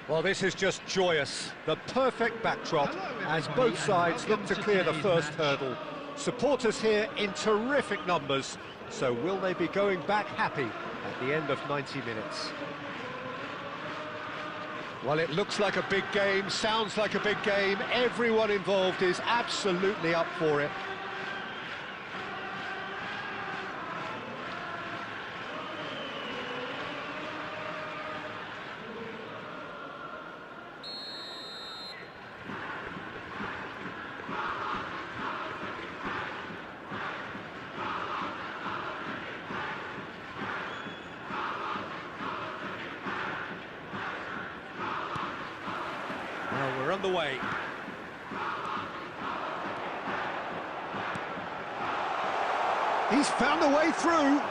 Well, this is just joyous. The perfect backdrop as both sides look to clear the first hurdle. Supporters here in terrific numbers. So will they be going back happy at the end of 90 minutes? Well, it looks like a big game, sounds like a big game. Everyone involved is absolutely up for it. We're underway. He's found a way through.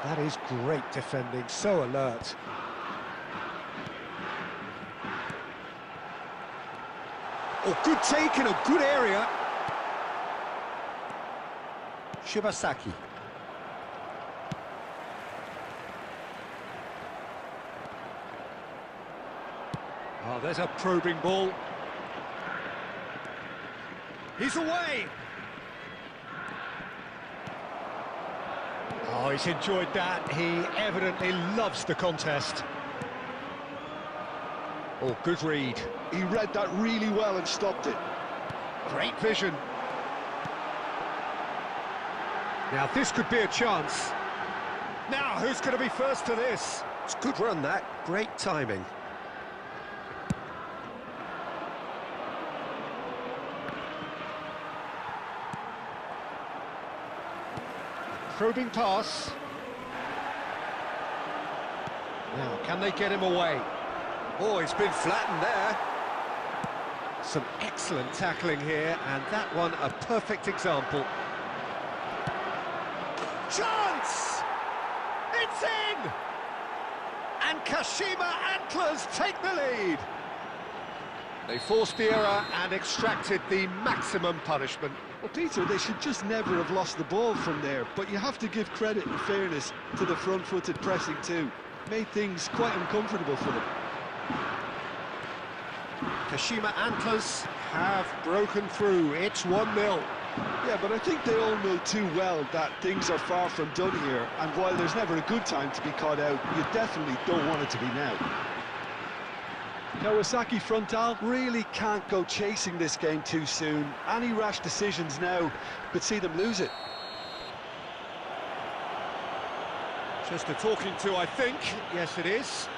That is great defending, so alert. Oh, good take in a good area. Shibasaki. Oh, there's a probing ball. He's away. Oh, he's enjoyed that. He evidently loves the contest. Oh, good read. He read that really well and stopped it. Great vision. Now, this could be a chance. Now, who's going to be first to this? It's a good run, that. Great timing. Probing pass. Now, can they get him away? Oh, he's been flattened there. Some excellent tackling here, and that one a perfect example. Chance! It's in! And Kashima Antlers take the lead. They forced the error and extracted the maximum punishment. Well, Peter, they should just never have lost the ball from there, but you have to give credit and fairness to the front-footed pressing too. Made things quite uncomfortable for them. Kashima Antlers have broken through. It's 1-0. Yeah, but I think they all know too well that things are far from done here, and while there's never a good time to be caught out, you definitely don't want it to be now. Kawasaki Frontal really can't go chasing this game too soon. Any rash decisions now could see them lose it. Just a talking to, I think. Yes, it is.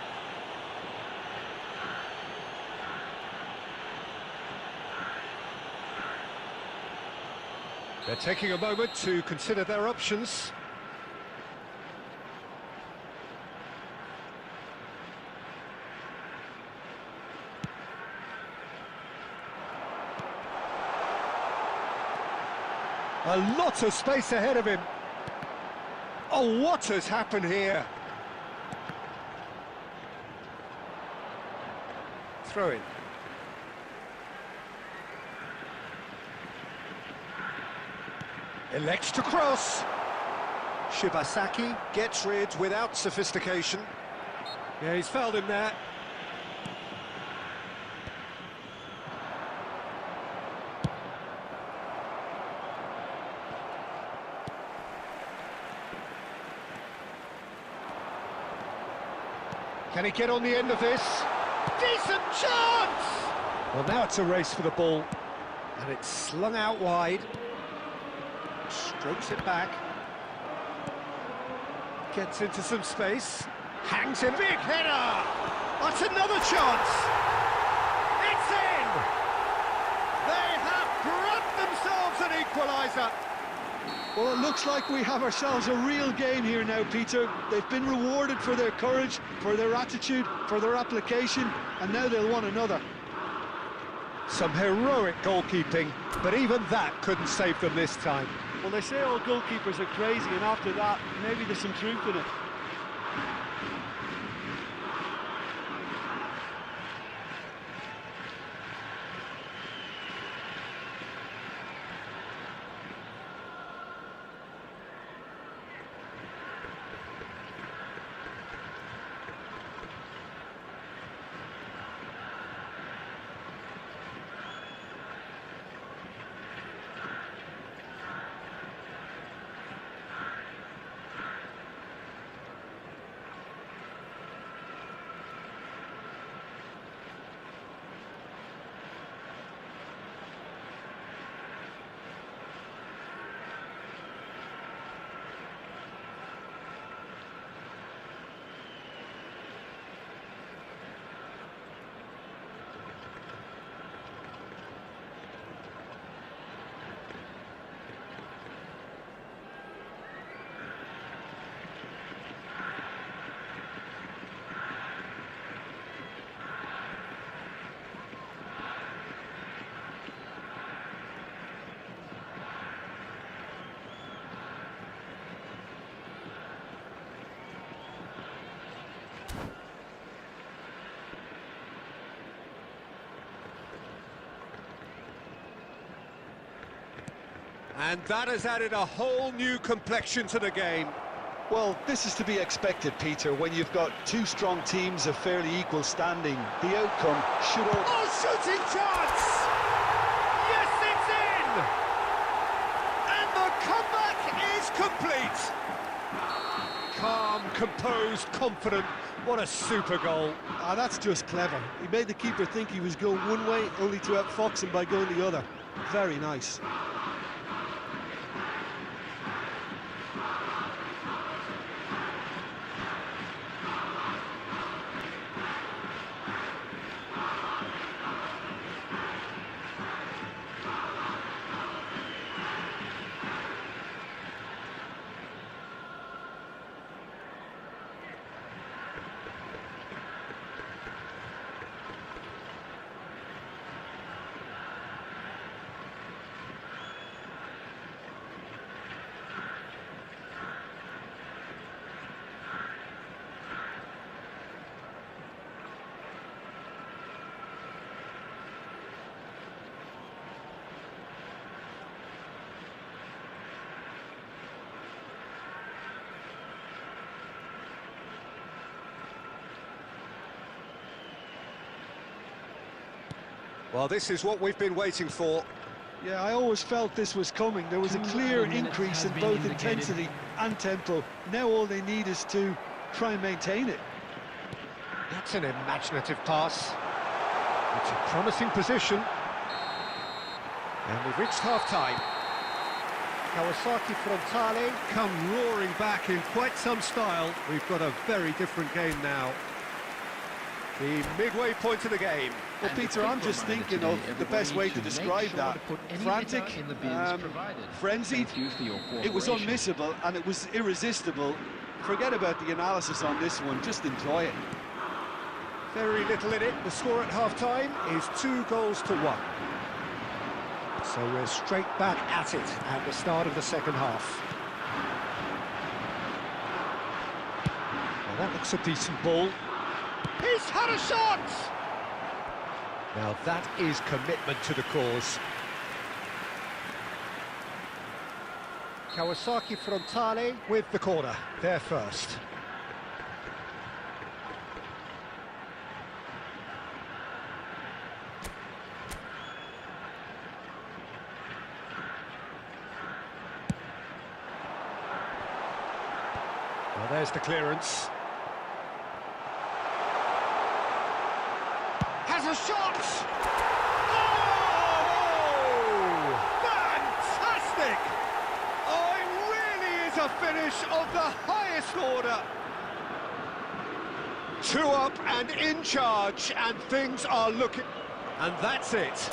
They're taking a moment to consider their options. A lot of space ahead of him. Oh, what has happened here? Throw in. Elects to cross. Shibasaki gets rid without sophistication. Yeah, he's fouled him there. Can he get on the end of this? Decent chance! Well, now it's a race for the ball. And it's slung out wide. Strokes it back. Gets into some space. Hangs in. Big header! That's another chance! It's in! They have grabbed themselves an equaliser. Well, it looks like we have ourselves a real game here now, Peter. They've been rewarded for their courage, for their attitude, for their application, and now they'll want another. Some heroic goalkeeping, but even that couldn't save them this time. Well, they say all goalkeepers are crazy, and after that, maybe there's some truth in it. And that has added a whole new complexion to the game. Well, this is to be expected, Peter, when you've got two strong teams of fairly equal standing. The outcome should all... Oh, shooting chance! Yes, it's in! And the comeback is complete! Calm, composed, confident. What a super goal. Ah, that's just clever. He made the keeper think he was going one way, only to outfox him by going the other. Very nice. Well, this is what we've been waiting for. Yeah, I always felt this was coming. There was a clear increase in both intensity and tempo. Now all they need is to try and maintain it. That's an imaginative pass. It's a promising position. And we've reached half-time. Kawasaki Frontale come roaring back in quite some style. We've got a very different game now. The midway point of the game. Well, Peter, I'm just thinking of the best way to describe that. Frantic, frenzied, it was unmissable and it was irresistible. Forget about the analysis on this one, just enjoy it. Very little in it. The score at half-time is 2-1. So we're straight back at it at the start of the second half. Well, that looks a decent ball. He's had a shot! Now that is commitment to the cause. Kawasaki Frontale with the corner. They're first. Well, there's the clearance. Has a shot! Oh! Fantastic! Oh, it really is a finish of the highest order. 2 up and in charge, and things are looking... And that's it.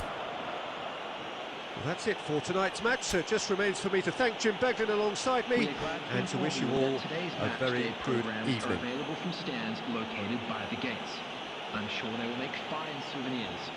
Well, that's it for tonight's match, so it just remains for me to thank Jim Beglin alongside me and to wish you all a very good evening. Available from stands located by the gates. I'm sure they will make fine souvenirs.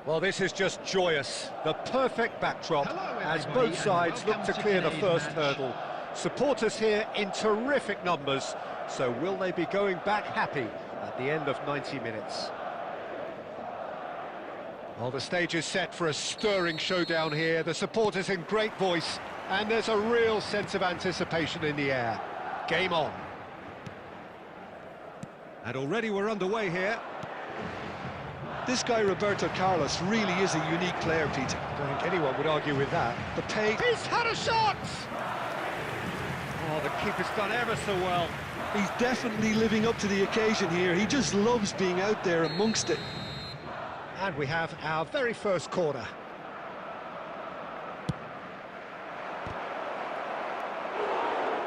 Well, this is just joyous. The perfect backdrop as both sides look to clear the first hurdle. Supporters here in terrific numbers. So will they be going back happy at the end of 90 minutes? Well, the stage is set for a stirring showdown here. The supporters in great voice, and there's a real sense of anticipation in the air. Game on. And already we're underway here. This guy, Roberto Carlos, really is a unique player, Peter. I don't think anyone would argue with that. The pace... He's had a shot! Oh, the keeper's done ever so well. He's definitely living up to the occasion here. He just loves being out there amongst it. And we have our very first corner.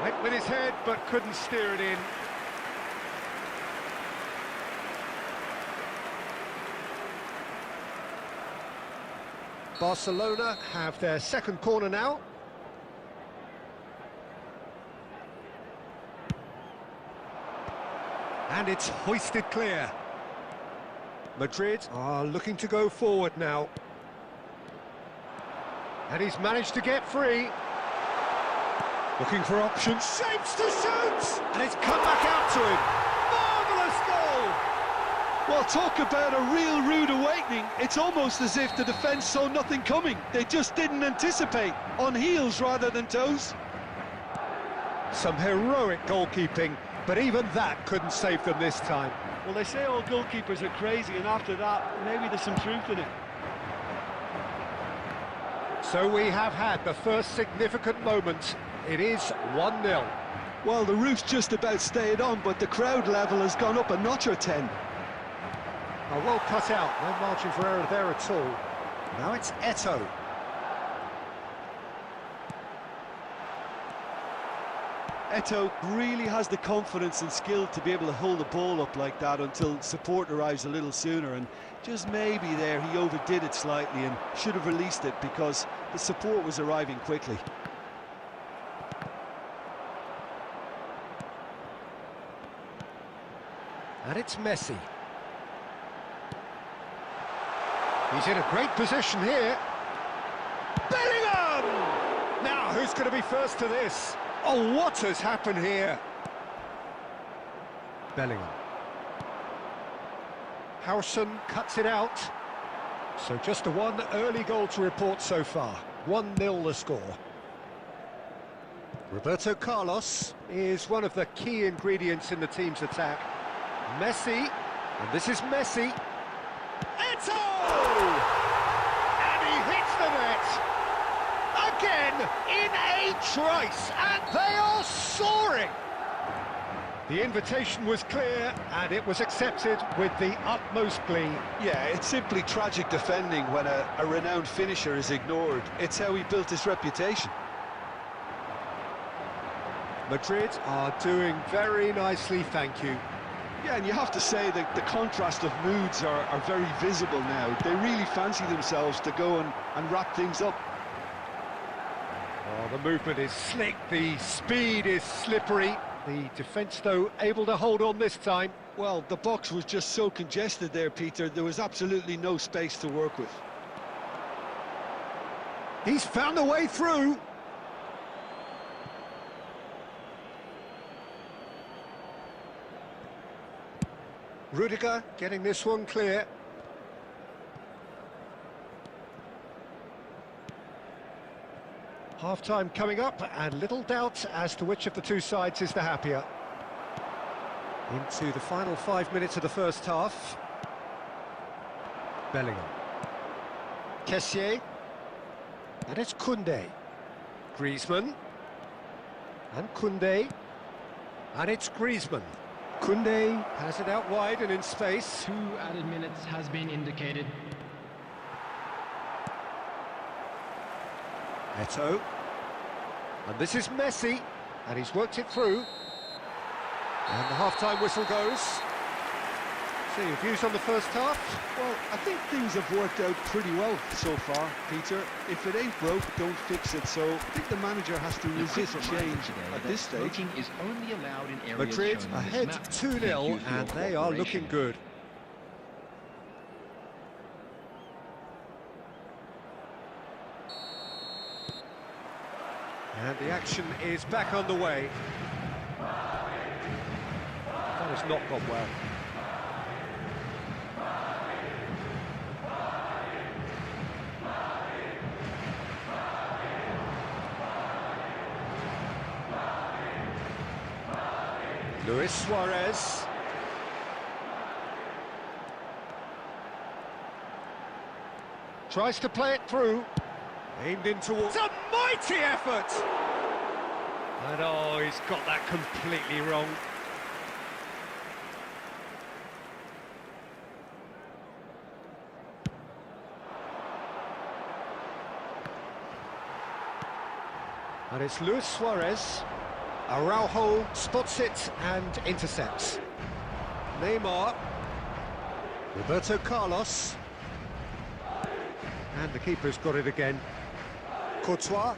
Went with his head, but couldn't steer it in. Barcelona have their second corner now. And it's hoisted clear. Madrid are looking to go forward now. And he's managed to get free. Looking for options. Shapes to shoot! And it's come back out to him. Marvellous goal! Well, talk about a real rude awakening. It's almost as if the defence saw nothing coming. They just didn't anticipate, on heels rather than toes. Some heroic goalkeeping, but even that couldn't save them this time. Well, they say all goalkeepers are crazy, and after that, maybe there's some truth in it. So we have had the first significant moment. It is 1-0. Well, the roof's just about stayed on, but the crowd level has gone up a notch or 10. Oh, well cut out, no margin for error there at all. Now it's Eto'o. Eto'o really has the confidence and skill to be able to hold the ball up like that until support arrives a little sooner, and just maybe there he overdid it slightly and should have released it because the support was arriving quickly. And it's Messi. He's in a great position here. Bellingham! Now, who's going to be first to this? Oh, what has happened here? Bellingham. Howson cuts it out. So just a one early goal to report so far. 1-0 the score. Roberto Carlos is one of the key ingredients in the team's attack. Messi, and this is Messi. Eto'o! And he hits the net! Again, in a trice, and they are soaring! The invitation was clear, and it was accepted with the utmost glee. Yeah, it's simply tragic defending when a renowned finisher is ignored. It's how he built his reputation. Madrid are doing very nicely, thank you. Yeah, and you have to say that the contrast of moods are very visible now. They really fancy themselves to go and wrap things up. Oh, the movement is slick, the speed is slippery. The defence, though, able to hold on this time. Well, the box was just so congested there, Peter. There was absolutely no space to work with. He's found a way through. Rudiger getting this one clear. Half-time coming up, and little doubt as to which of the two sides is the happier. Into the final 5 minutes of the first half. Bellingham. Kessié. And it's Koundé. Griezmann. And Koundé. And it's Griezmann. Koundé has it out wide and in space. 2 added minutes has been indicated. Eto'o. And this is Messi, and he's worked it through. And the half-time whistle goes. So, your views on the first half? Well, I think things have worked out pretty well so far, Peter. If it ain't broke, don't fix it. So I think the manager has to resist change at this stage. Is only allowed in areas Madrid shown in this ahead map. 2-0, and they are looking good. And the action is back on the way. That has not gone well. Luis Suarez. Tries to play it through. Aimed in towards... It's a mighty effort! And oh, he's got that completely wrong. And it's Luis Suarez. Araujo spots it and intercepts. Neymar. Roberto Carlos. And the keeper's got it again. Courtois.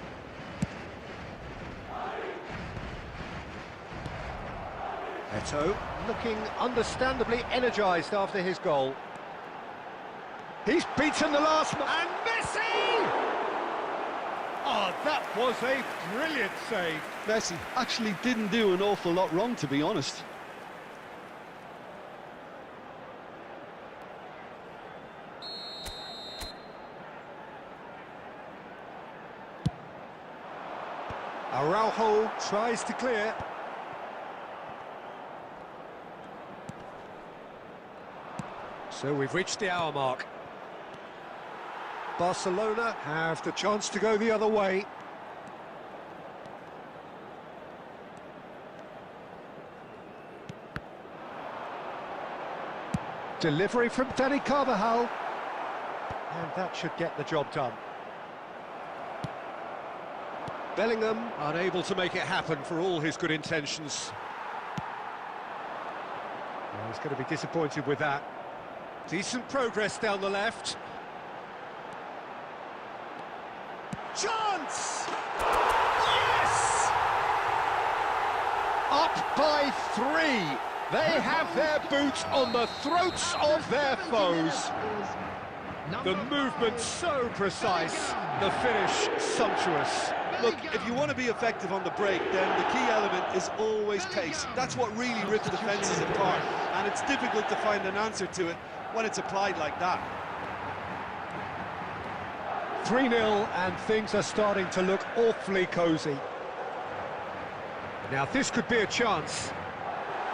Eto'o looking understandably energised after his goal. He's beaten the last man. And Messi! Oh, that was a brilliant save. Messi actually didn't do an awful lot wrong, to be honest. Araujo tries to clear. So we've reached the hour mark. Barcelona have the chance to go the other way. Delivery from Dani Carvajal. And that should get the job done. Bellingham unable to make it happen for all his good intentions. Well, he's going to be disappointed with that. Decent progress down the left. Chance! Yes! Up by 3. They have their boots on the throats of their foes. The movement so precise, the finish sumptuous. Look, if you want to be effective on the break, then the key element is always pace. That's what really rips defences apart, and it's difficult to find an answer to it when it's applied like that. 3-0, and things are starting to look awfully cosy. Now this could be a chance.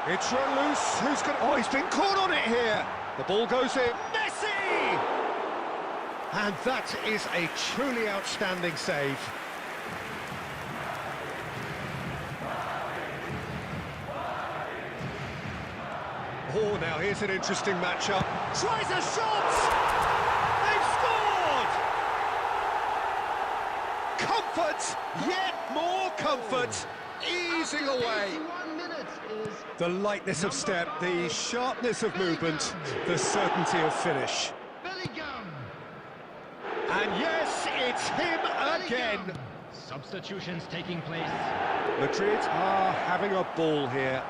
It's run loose. Who's going to... Oh, he's been caught on it here. The ball goes in. Messi! And that is a truly outstanding save. Oh, now here's an interesting matchup. Tries a shot! They've scored! Comfort! Yet more comfort! Easing away. The lightness of step, the sharpness of movement, the certainty of finish. And yes, it's him again. Substitutions taking place. Madrid are having a ball here.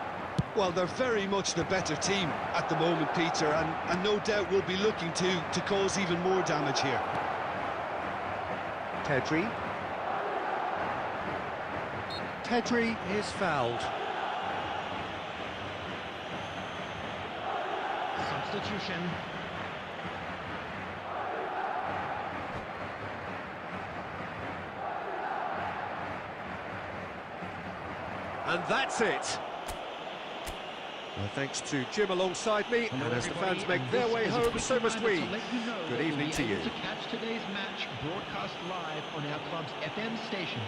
Well, they're very much the better team at the moment, Peter, and no doubt will be looking to cause even more damage here. Pedri. Pedri is fouled. Substitution. And that's it. Well, thanks to Jim alongside me, and as the fans make their way home, so must we. Good evening to you. To catch today's match broadcast live on our club's FM station.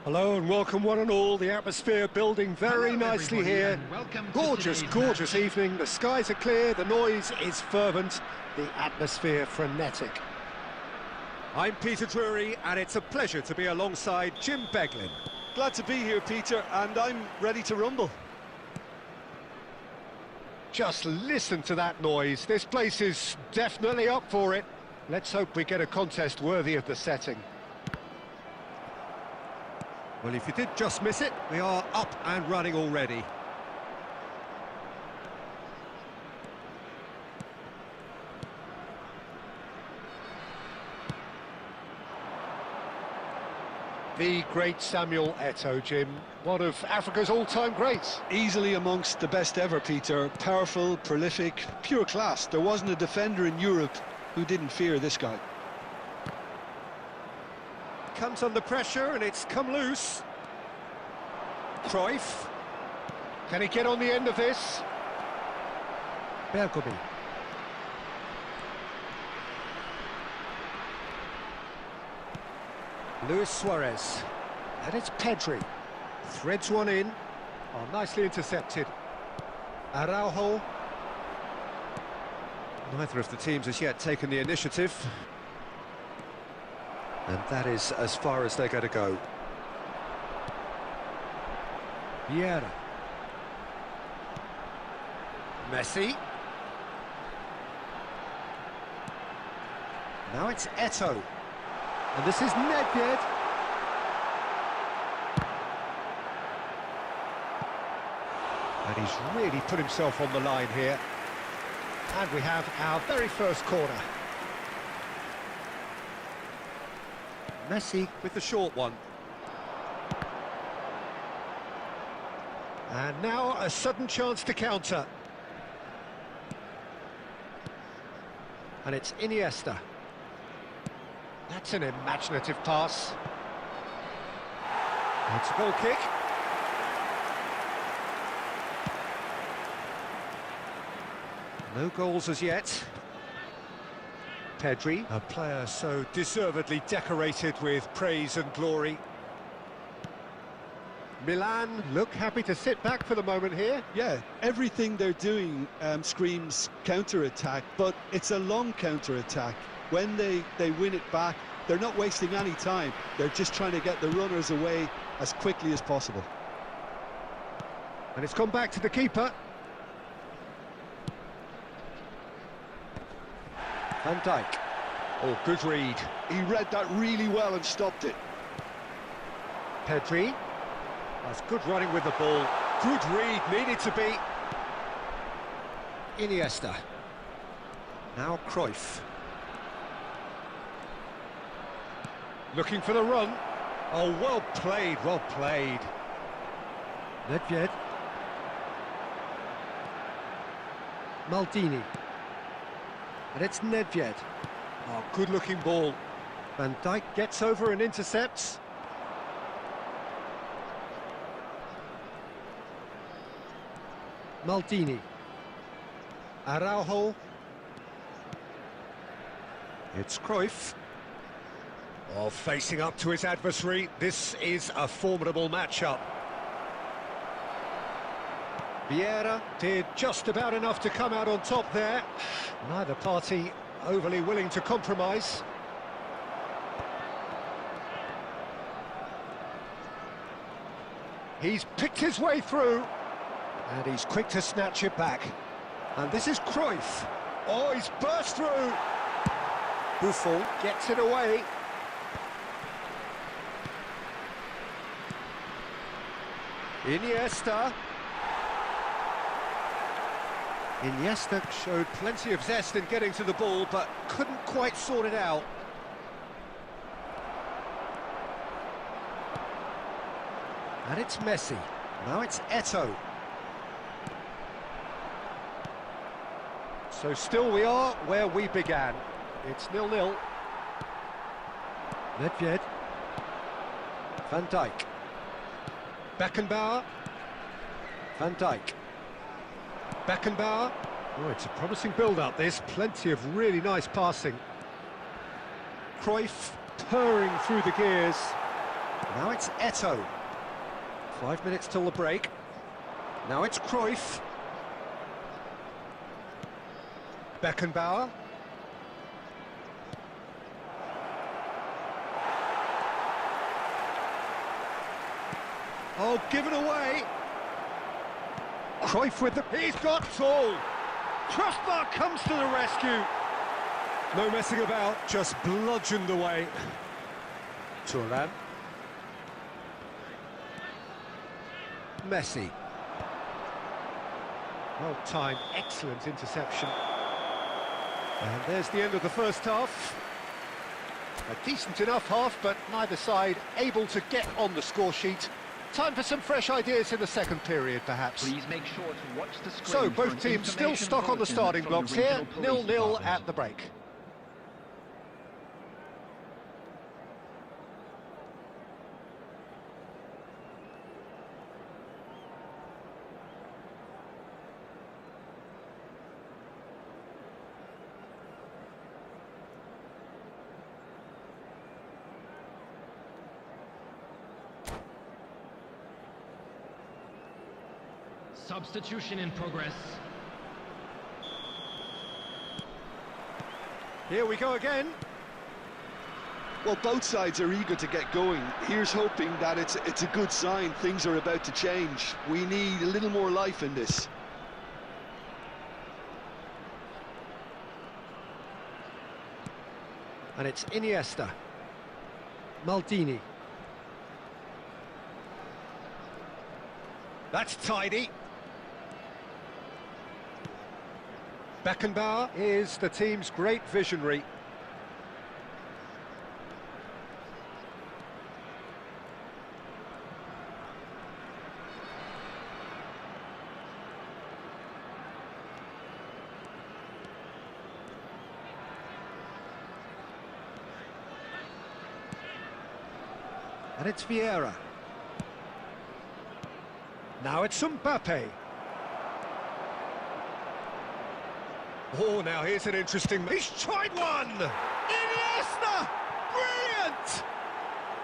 Hello and welcome one and all. The atmosphere building very nicely here. Gorgeous, gorgeous evening. The skies are clear, the noise is fervent, the atmosphere frenetic. I'm Peter Drury and it's a pleasure to be alongside Jim Beglin. Glad to be here, Peter, and I'm ready to rumble. Just listen to that noise. This place is definitely up for it. Let's hope we get a contest worthy of the setting. Well, if you did just miss it, we are up and running already. The great Samuel Eto'o, Jim, one of Africa's all-time greats. Easily amongst the best ever, Peter. Powerful, prolific, pure class. There wasn't a defender in Europe who didn't fear this guy. Comes under pressure and it's come loose. Cruyff. Can he get on the end of this? Bergomi. Luis Suarez. And it's Pedri. Threads one in. Oh, nicely intercepted. Araujo. Neither of the teams has yet taken the initiative. And that is as far as they're going to go. Vieira. Messi. Now it's Eto'o. And this is Nedved. And he's really put himself on the line here. And we have our very first corner. Messi with the short one. And now a sudden chance to counter. And it's Iniesta. That's an imaginative pass. It's a goal kick. No goals as yet. Pedri, a player so deservedly decorated with praise and glory. Milan look happy to sit back for the moment here. Yeah, everything they're doing screams counter-attack, but it's a long counter-attack. When they win it back, they're not wasting any time. They're just trying to get the runners away as quickly as possible. And it's gone back to the keeper. Van Dijk. Oh, good read. He read that really well and stopped it. Pedri. That's good running with the ball. Good read, needed to be. Iniesta. Now Cruyff. Looking for the run. Oh, well played, well played. Nedved. Maldini. And it's Nedved. Oh, good-looking ball. Van Dijk gets over and intercepts. Maldini. Araujo. It's Cruyff. Oh, facing up to his adversary. This is a formidable matchup. Vieira did just about enough to come out on top there. Neither party overly willing to compromise. He's picked his way through. And he's quick to snatch it back. And this is Cruyff. Oh, he's burst through. Buffon gets it away. Iniesta. Iniesta showed plenty of zest in getting to the ball, but couldn't quite sort it out. And it's Messi. Now it's Eto'o. So still we are where we began. It's 0-0. Nedved. Van Dijk. Beckenbauer. Van Dijk. Beckenbauer. Oh, it's a promising build-up, this. Plenty of really nice passing. Cruyff purring through the gears. Now it's Eto'o. 5 minutes till the break. Now it's Cruyff. Beckenbauer. Oh, given away. Cruyff with the... He's got tall. Crossbar comes to the rescue. No messing about, just bludgeoned away. Thuram. Messi. Well timed, excellent interception. And there's the end of the first half. A decent enough half, but neither side able to get on the score sheet. Time for some fresh ideas in the second period, perhaps. Please make sure to watch the screen. So, both teams still stuck on the starting blocks here, 0-0 at the break. Substitution in progress. Here we go again. Well, both sides are eager to get going. Here's hoping that it's a good sign. Things are about to change. We need a little more life in this. And it's Iniesta. Maldini. That's tidy. Beckenbauer is the team's great visionary. And it's Vieira. Now it's Mbappe. Oh, now here's an interesting... He's tried one! Iniesta! Brilliant!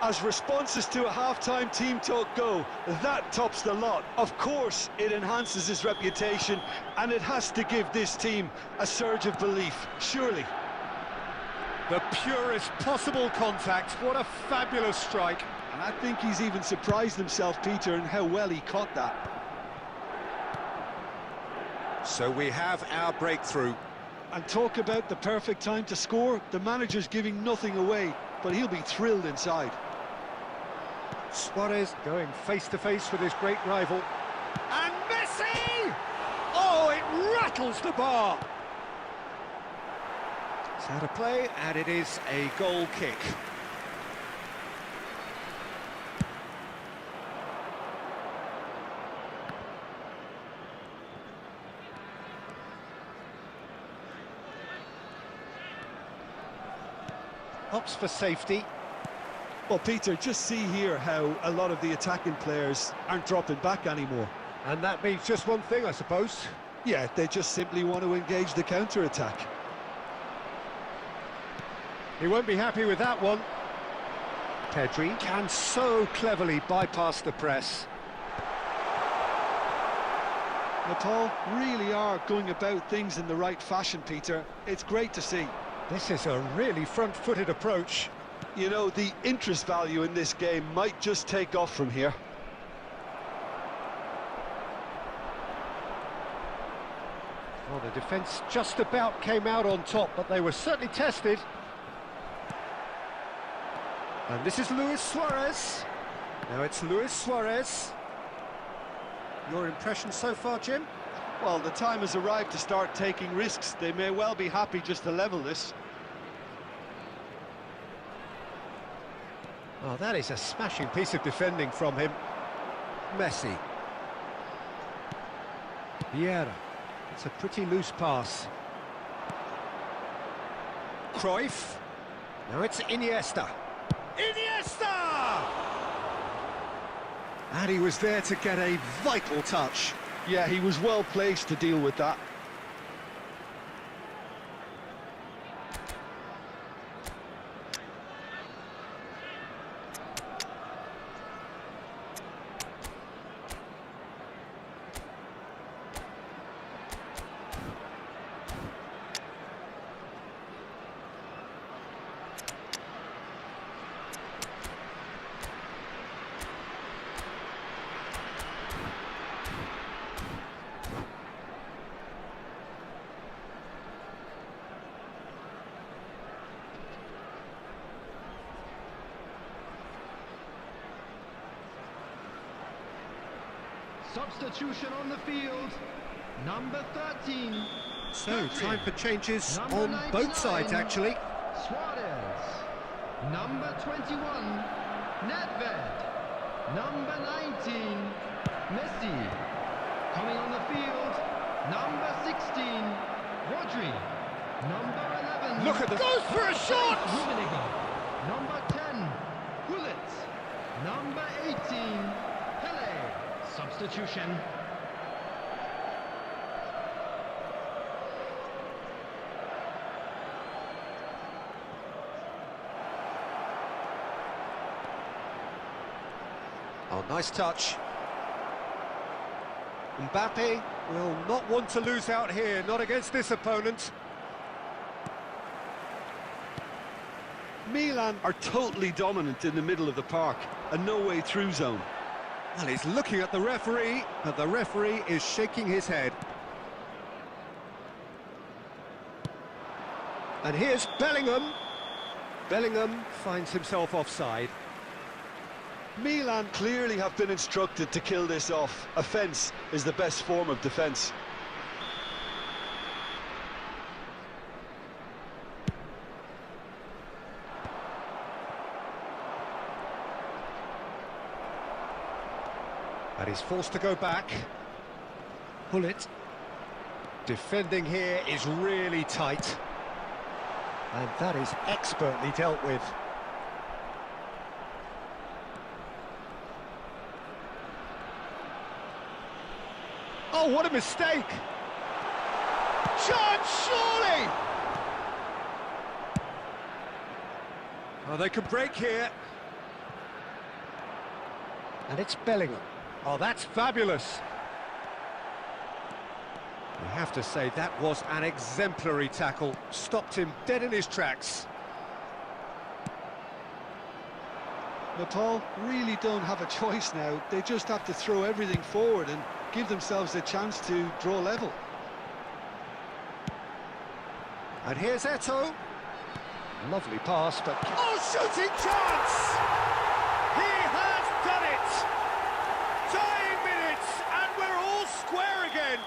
As responses to a half-time team talk go, that tops the lot. Of course, it enhances his reputation, and it has to give this team a surge of belief, surely. The purest possible contact. What a fabulous strike. And I think he's even surprised himself, Peter, in how well he caught that. So we have our breakthrough. And talk about the perfect time to score. The manager's giving nothing away, but he'll be thrilled inside. Suarez going face-to-face with his great rival. And Messi! Oh, it rattles the bar. It's out of play, and it is a goal kick. Opts for safety. Well, Peter, just see here how a lot of the attacking players aren't dropping back anymore. And that means just one thing, I suppose. Yeah, they just simply want to engage the counter-attack. He won't be happy with that one. Pedri can so cleverly bypass the press. Nepal really are going about things in the right fashion, Peter. It's great to see. This is a really front-footed approach. You know, the interest value in this game might just take off from here. Well, the defence just about came out on top, but they were certainly tested. And this is Luis Suarez. Now it's Luis Suarez. Your impression so far, Jim? Well, the time has arrived to start taking risks. They may well be happy just to level this. Oh, that is a smashing piece of defending from him. Messi. Vieira. It's a pretty loose pass. Cruyff. Now it's Iniesta. Iniesta! And he was there to get a vital touch. Yeah, he was well placed to deal with that. Substitution on the field. Number 13. So, time for changes on both sides, actually. Suarez. Number 21. Nedved. Number 19. Messi. Coming on the field. Number 16. Rodri. Number 11. Look at the... Goes for a shot! Rummenigge. Number 10. Gullit. Number 18. Pele. Substitution. Oh, nice touch. Mbappe will not want to lose out here, not against this opponent. Milan are totally dominant in the middle of the park, a no-way through zone. Well, he's looking at the referee, but the referee is shaking his head. And here's Bellingham. Bellingham finds himself offside. Milan clearly have been instructed to kill this off. Offence is the best form of defence. And he's forced to go back. Gullit. Defending here is really tight. And that is expertly dealt with. Oh, what a mistake! Chance, surely! Oh, they can break here. And it's Bellingham. Oh, that's fabulous. You have to say that was an exemplary tackle. Stopped him dead in his tracks. Nepal really don't have a choice now. They just have to throw everything forward and give themselves a chance to draw level. And here's Eto'o. Lovely pass, but... Oh, shooting chance! He has done it! Dying minutes, and we're all square again!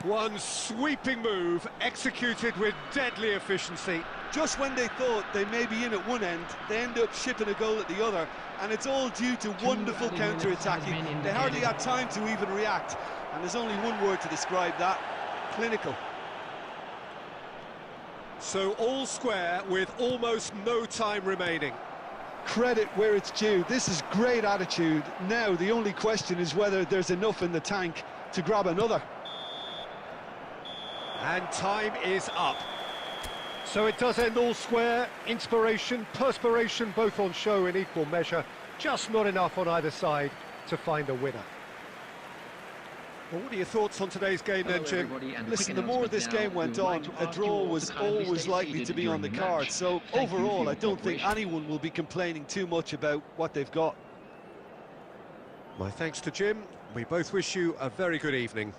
One sweeping move, executed with deadly efficiency. Just when they thought they may be in at one end, they end up shipping a goal at the other, and it's all due to wonderful counter-attacking. They hardly had time to even react, and there's only one word to describe that: clinical. So all square with almost no time remaining. Credit where it's due. This is great attitude. Now the only question is whether there's enough in the tank to grab another. And time is up. So it does end all square. Inspiration, perspiration, both on show in equal measure. Just not enough on either side to find a winner. Well, what are your thoughts on today's game then, Jim? Listen, the more this game went on, a draw was always likely to be on the card. So overall, I don't think anyone will be complaining too much about what they've got. My thanks to Jim. We both wish you a very good evening.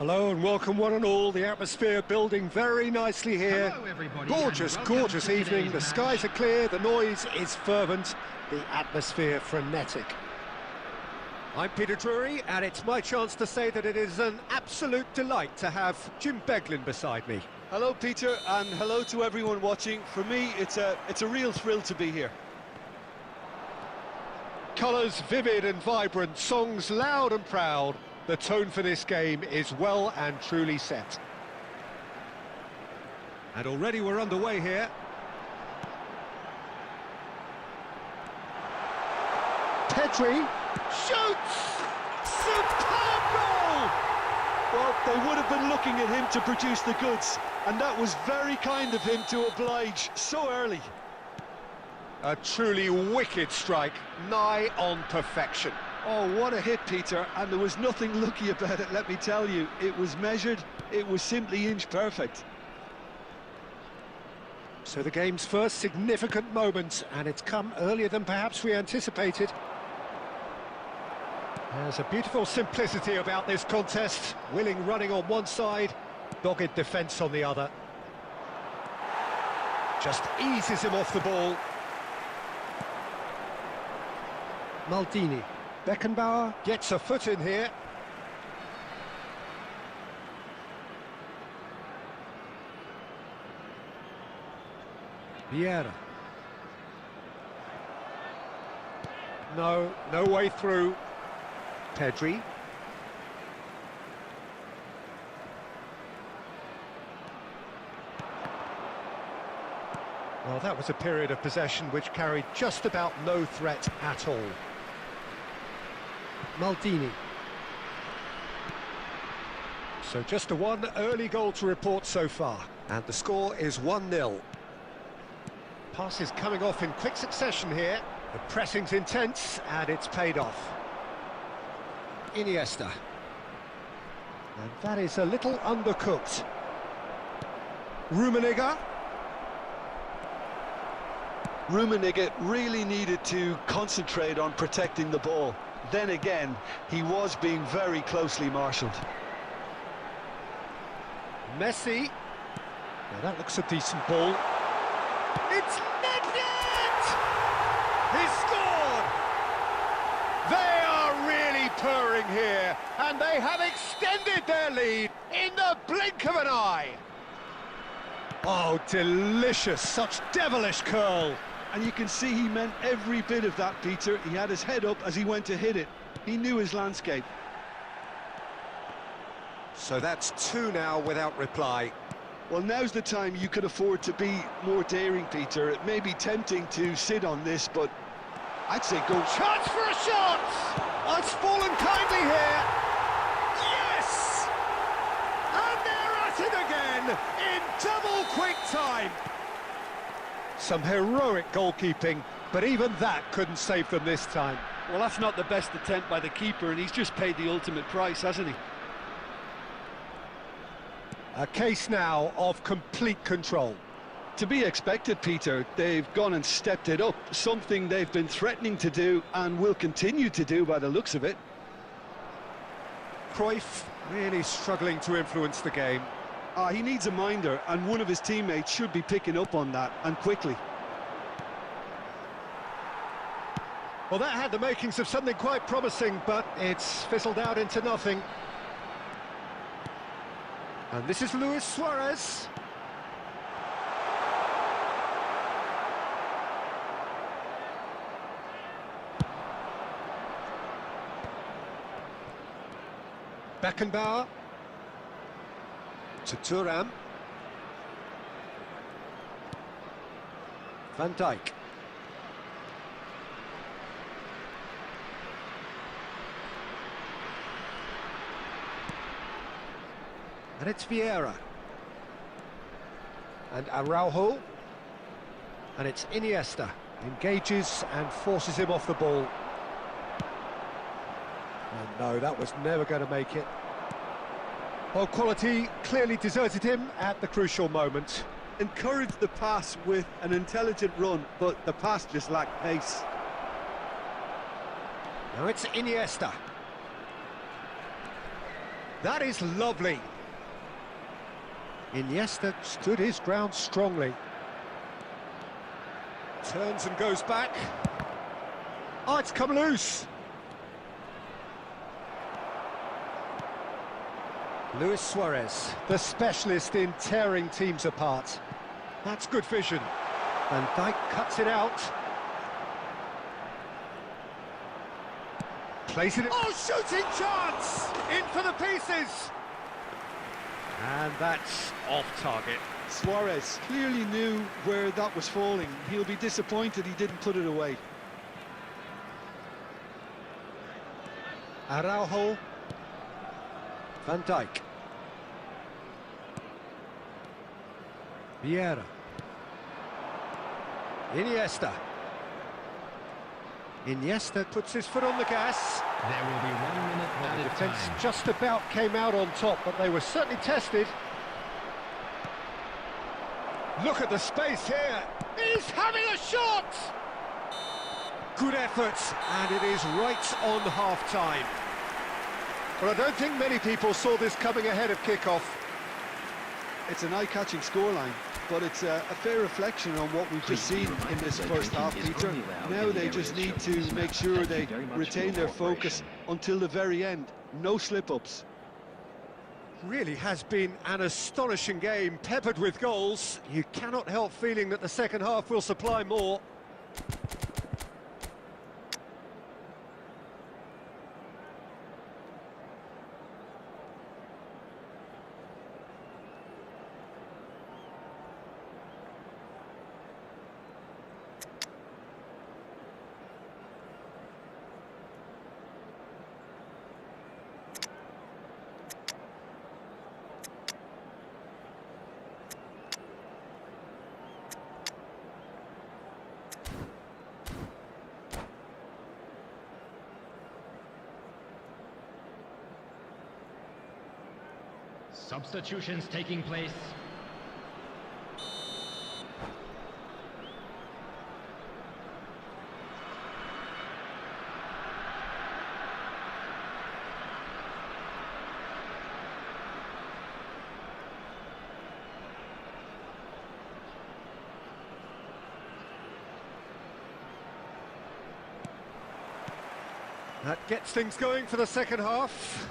Hello and welcome one and all. The atmosphere building very nicely here. Hello, everybody, Gorgeous, and welcome gorgeous to evening. today's The match. skies are clear, the noise is fervent, the atmosphere frenetic. I'm Peter Drury, and it's my chance to say that it is an absolute delight to have Jim Beglin beside me. Hello, Peter, and hello to everyone watching. For me, it's a real thrill to be here. Colours vivid and vibrant, songs loud and proud. The tone for this game is well and truly set. And already we're underway here. Pedri shoots! Superb goal! Well, they would have been looking at him to produce the goods, and that was very kind of him to oblige so early. A truly wicked strike, nigh on perfection. Oh, what a hit, Peter, and there was nothing lucky about it, let me tell you. It was measured, it was simply inch perfect. So the game's first significant moment, and it's come earlier than perhaps we anticipated. There's a beautiful simplicity about this contest. Willing running on one side, dogged defence on the other. Just eases him off the ball. Maldini. Beckenbauer gets a foot in here. Vieira. No way through. Pedri. Well, that was a period of possession which carried just about no threat at all. Maldini. So just a one early goal to report so far, and the score is 1-0. Passes coming off in quick succession here. The pressing's intense, and it's paid off. Iniesta. And that is a little undercooked. Rummenigge. Rummenigge really needed to concentrate on protecting the ball. Then again, he was being very closely marshalled. Messi. Now that looks a decent ball. It's netted! He's scored! They are really purring here, and they have extended their lead in the blink of an eye. Oh, delicious, such devilish curl. And you can see he meant every bit of that, Peter. He had his head up as he went to hit it. He knew his landscape. So that's two now without reply. Well, now's the time you could afford to be more daring, Peter. It may be tempting to sit on this, but I'd say go. Chance for a shot! Oh, it's fallen kindly here. Yes! And they're at it again in double quick time. Some heroic goalkeeping, but even that couldn't save them this time. Well, that's not the best attempt by the keeper, and he's just paid the ultimate price, hasn't he? A case now of complete control. To be expected, Peter. They've gone and stepped it up, something they've been threatening to do and will continue to do by the looks of it. Cruyff really struggling to influence the game. He needs a minder, and one of his teammates should be picking up on that, and quickly. Well, that had the makings of something quite promising, but it's fizzled out into nothing. And this is Luis Suarez. Beckenbauer. To Thuram. Van Dijk. And it's Vieira. And Araujo. And it's Iniesta. Engages and forces him off the ball. And no, that was never going to make it. Well, quality clearly deserted him at the crucial moment. Encouraged the pass with an intelligent run, but the pass just lacked pace. Now it's Iniesta. That is lovely. Iniesta stood his ground strongly. Turns and goes back. Oh, it's come loose. Luis Suarez, the specialist in tearing teams apart. That's good vision. Van Dijk cuts it out. Plays it. Oh, shooting chance! In for the pieces! And that's off target. Suarez clearly knew where that was falling. He'll be disappointed he didn't put it away. Araujo. Van Dijk. Vieira. Iniesta. Iniesta puts his foot on the gas. There will be 1 minute added Defence time. just about came out on top, but they were certainly tested. Look at the space here. He's having a shot! Good effort, and it is right on half-time. Well, I don't think many people saw this coming ahead of kick-off. It's an eye-catching scoreline, but it's a fair reflection on what we've just seen in this first half, Peter. Now they just need to make sure they retain their focus until the very end. No slip-ups. Really has been an astonishing game, peppered with goals. You cannot help feeling that the second half will supply more. Substitutions taking place. That gets things going for the second half.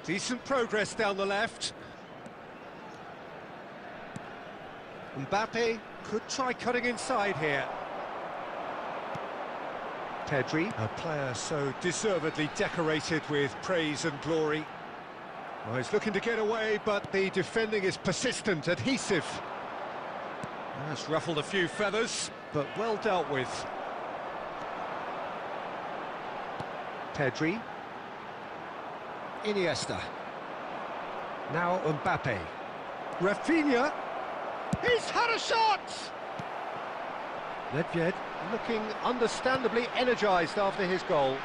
Decent progress down the left. Mbappe could try cutting inside here. Pedri, a player so deservedly decorated with praise and glory. Well, he's looking to get away, but the defending is persistent, adhesive. That's ruffled a few feathers, but well dealt with. Pedri. Iniesta. Now Mbappe. Rafinha. He's had a shot! Nedved looking understandably energised after his goal.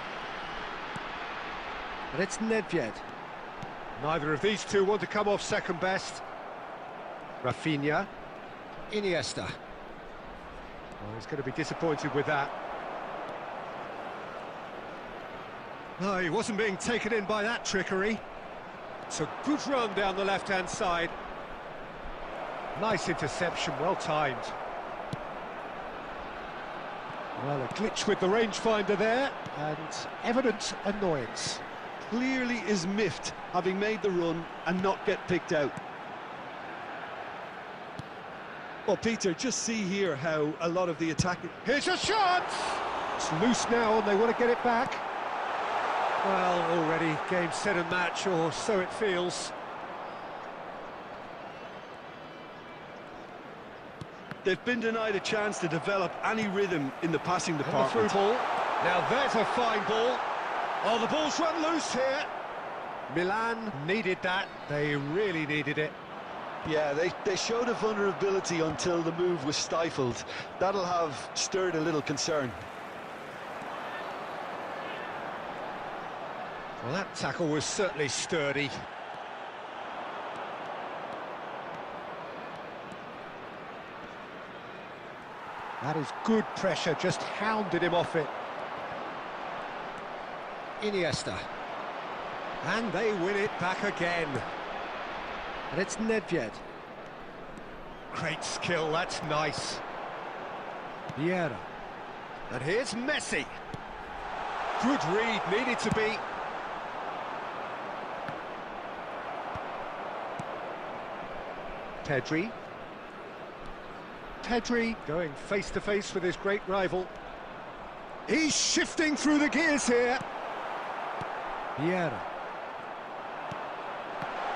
But it's Nedved. Neither of these two want to come off second best. Rafinha. Iniesta. Well, he's going to be disappointed with that. No, he wasn't being taken in by that trickery. It's a good run down the left-hand side. Nice interception, well timed. Well, a glitch with the rangefinder there, and evident annoyance. Clearly is miffed, having made the run and not get picked out. Well, Peter, just see here how a lot of the attacking... Here's a shot! It's loose now, and they want to get it back. Well, already game, set and match, or so it feels. They've been denied a chance to develop any rhythm in the passing department. And the through ball. Now there's a fine ball. Oh, the ball's run loose here. Milan needed that. They really needed it. Yeah, they showed a vulnerability until the move was stifled. That'll have stirred a little concern. Well, that tackle was certainly sturdy. That is good pressure, just hounded him off it. Iniesta. And they win it back again. And it's Nedved. Great skill, that's nice. Vieira. And here's Messi. Good read, needed to be. Pedri. Pedri going face-to-face with his great rival. He's shifting through the gears here. Vieira.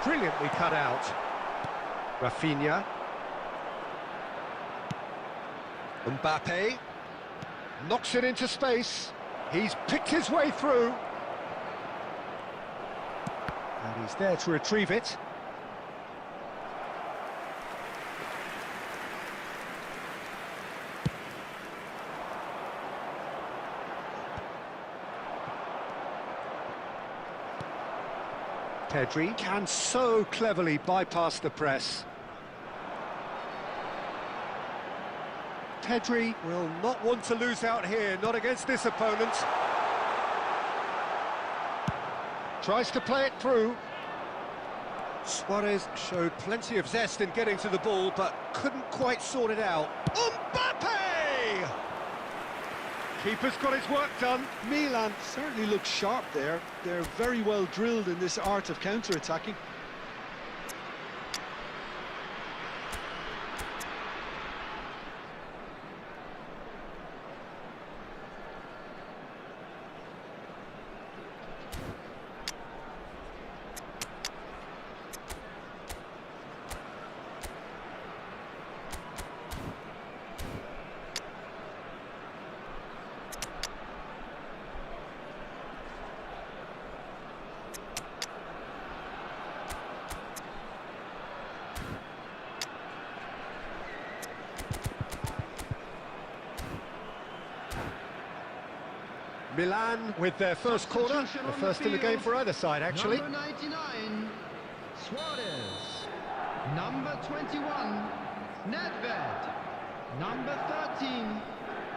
Brilliantly cut out. Rafinha. Mbappe. Knocks it into space. He's picked his way through. And he's there to retrieve it. Pedri can so cleverly bypass the press. Pedri will not want to lose out here, not against this opponent. Tries to play it through. Suarez showed plenty of zest in getting to the ball, but couldn't quite sort it out. Mbappe! Keeper's got his work done. Milan certainly look sharp there. They're very well drilled in this art of counter-attacking. Milan with their first corner, the first in the game for either side, actually. Number 99, Suarez. Number 21, Nedved. Number 13,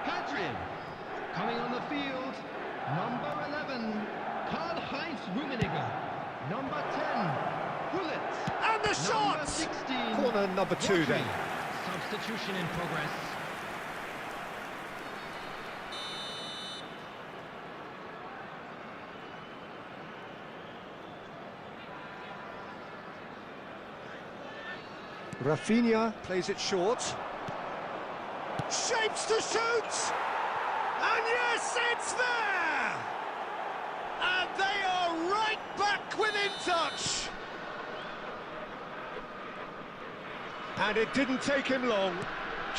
Pedri. Coming on the field, number 11, Karl-Heinz Rummenigge. Number 10, Gullit. And the shot! Number 16, Corner number 2 then. Substitution in progress. Rafinha plays it short. Shapes to shoot! And yes, it's there! And they are right back within touch! And it didn't take him long.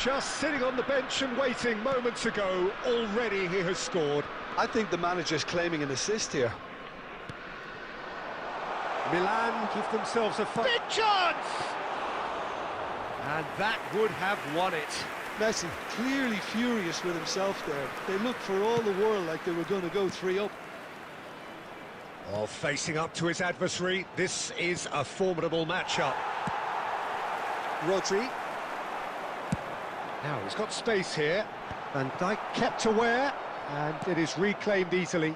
Just sitting on the bench and waiting moments ago, already he has scored. I think the manager's claiming an assist here. Milan give themselves a big chance! And that would have won it. Messi clearly furious with himself there. They looked for all the world like they were going to go 3-up. While facing up to his adversary, this is a formidable matchup. Rodri. Now he's got space here. Van Dijk kept aware, and it is reclaimed easily.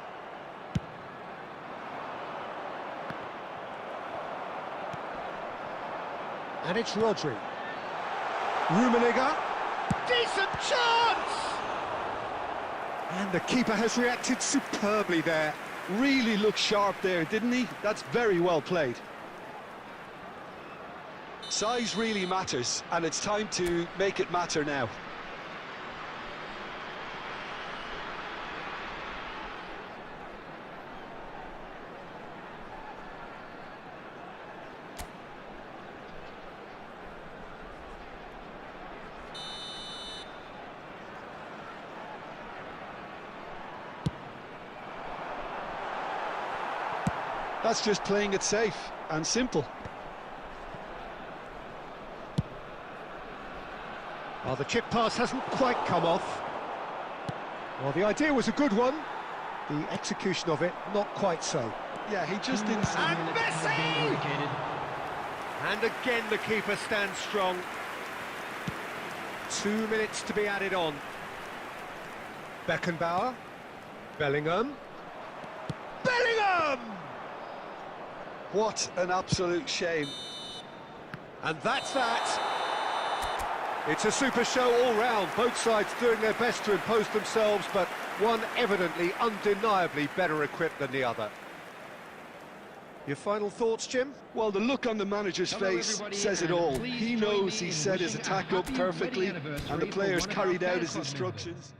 And it's Rodri. Rummenigge. Decent chance! And the keeper has reacted superbly there. Really looked sharp there, didn't he? That's very well played. Size really matters, and it's time to make it matter now. That's just playing it safe and simple. Well, the chip pass hasn't quite come off. Well, the idea was a good one. The execution of it, not quite so. Yeah, he just didn't... And Messi! And again, the keeper stands strong. 2 minutes to be added on. Beckenbauer. Bellingham. Bellingham! What an absolute shame. And that's that. It's a super show all round, both sides doing their best to impose themselves, but one evidently, undeniably better equipped than the other. Your final thoughts, Jim? Well, the look on the manager's face says it all. He knows he set his attack up perfectly, and the players carried out his instructions.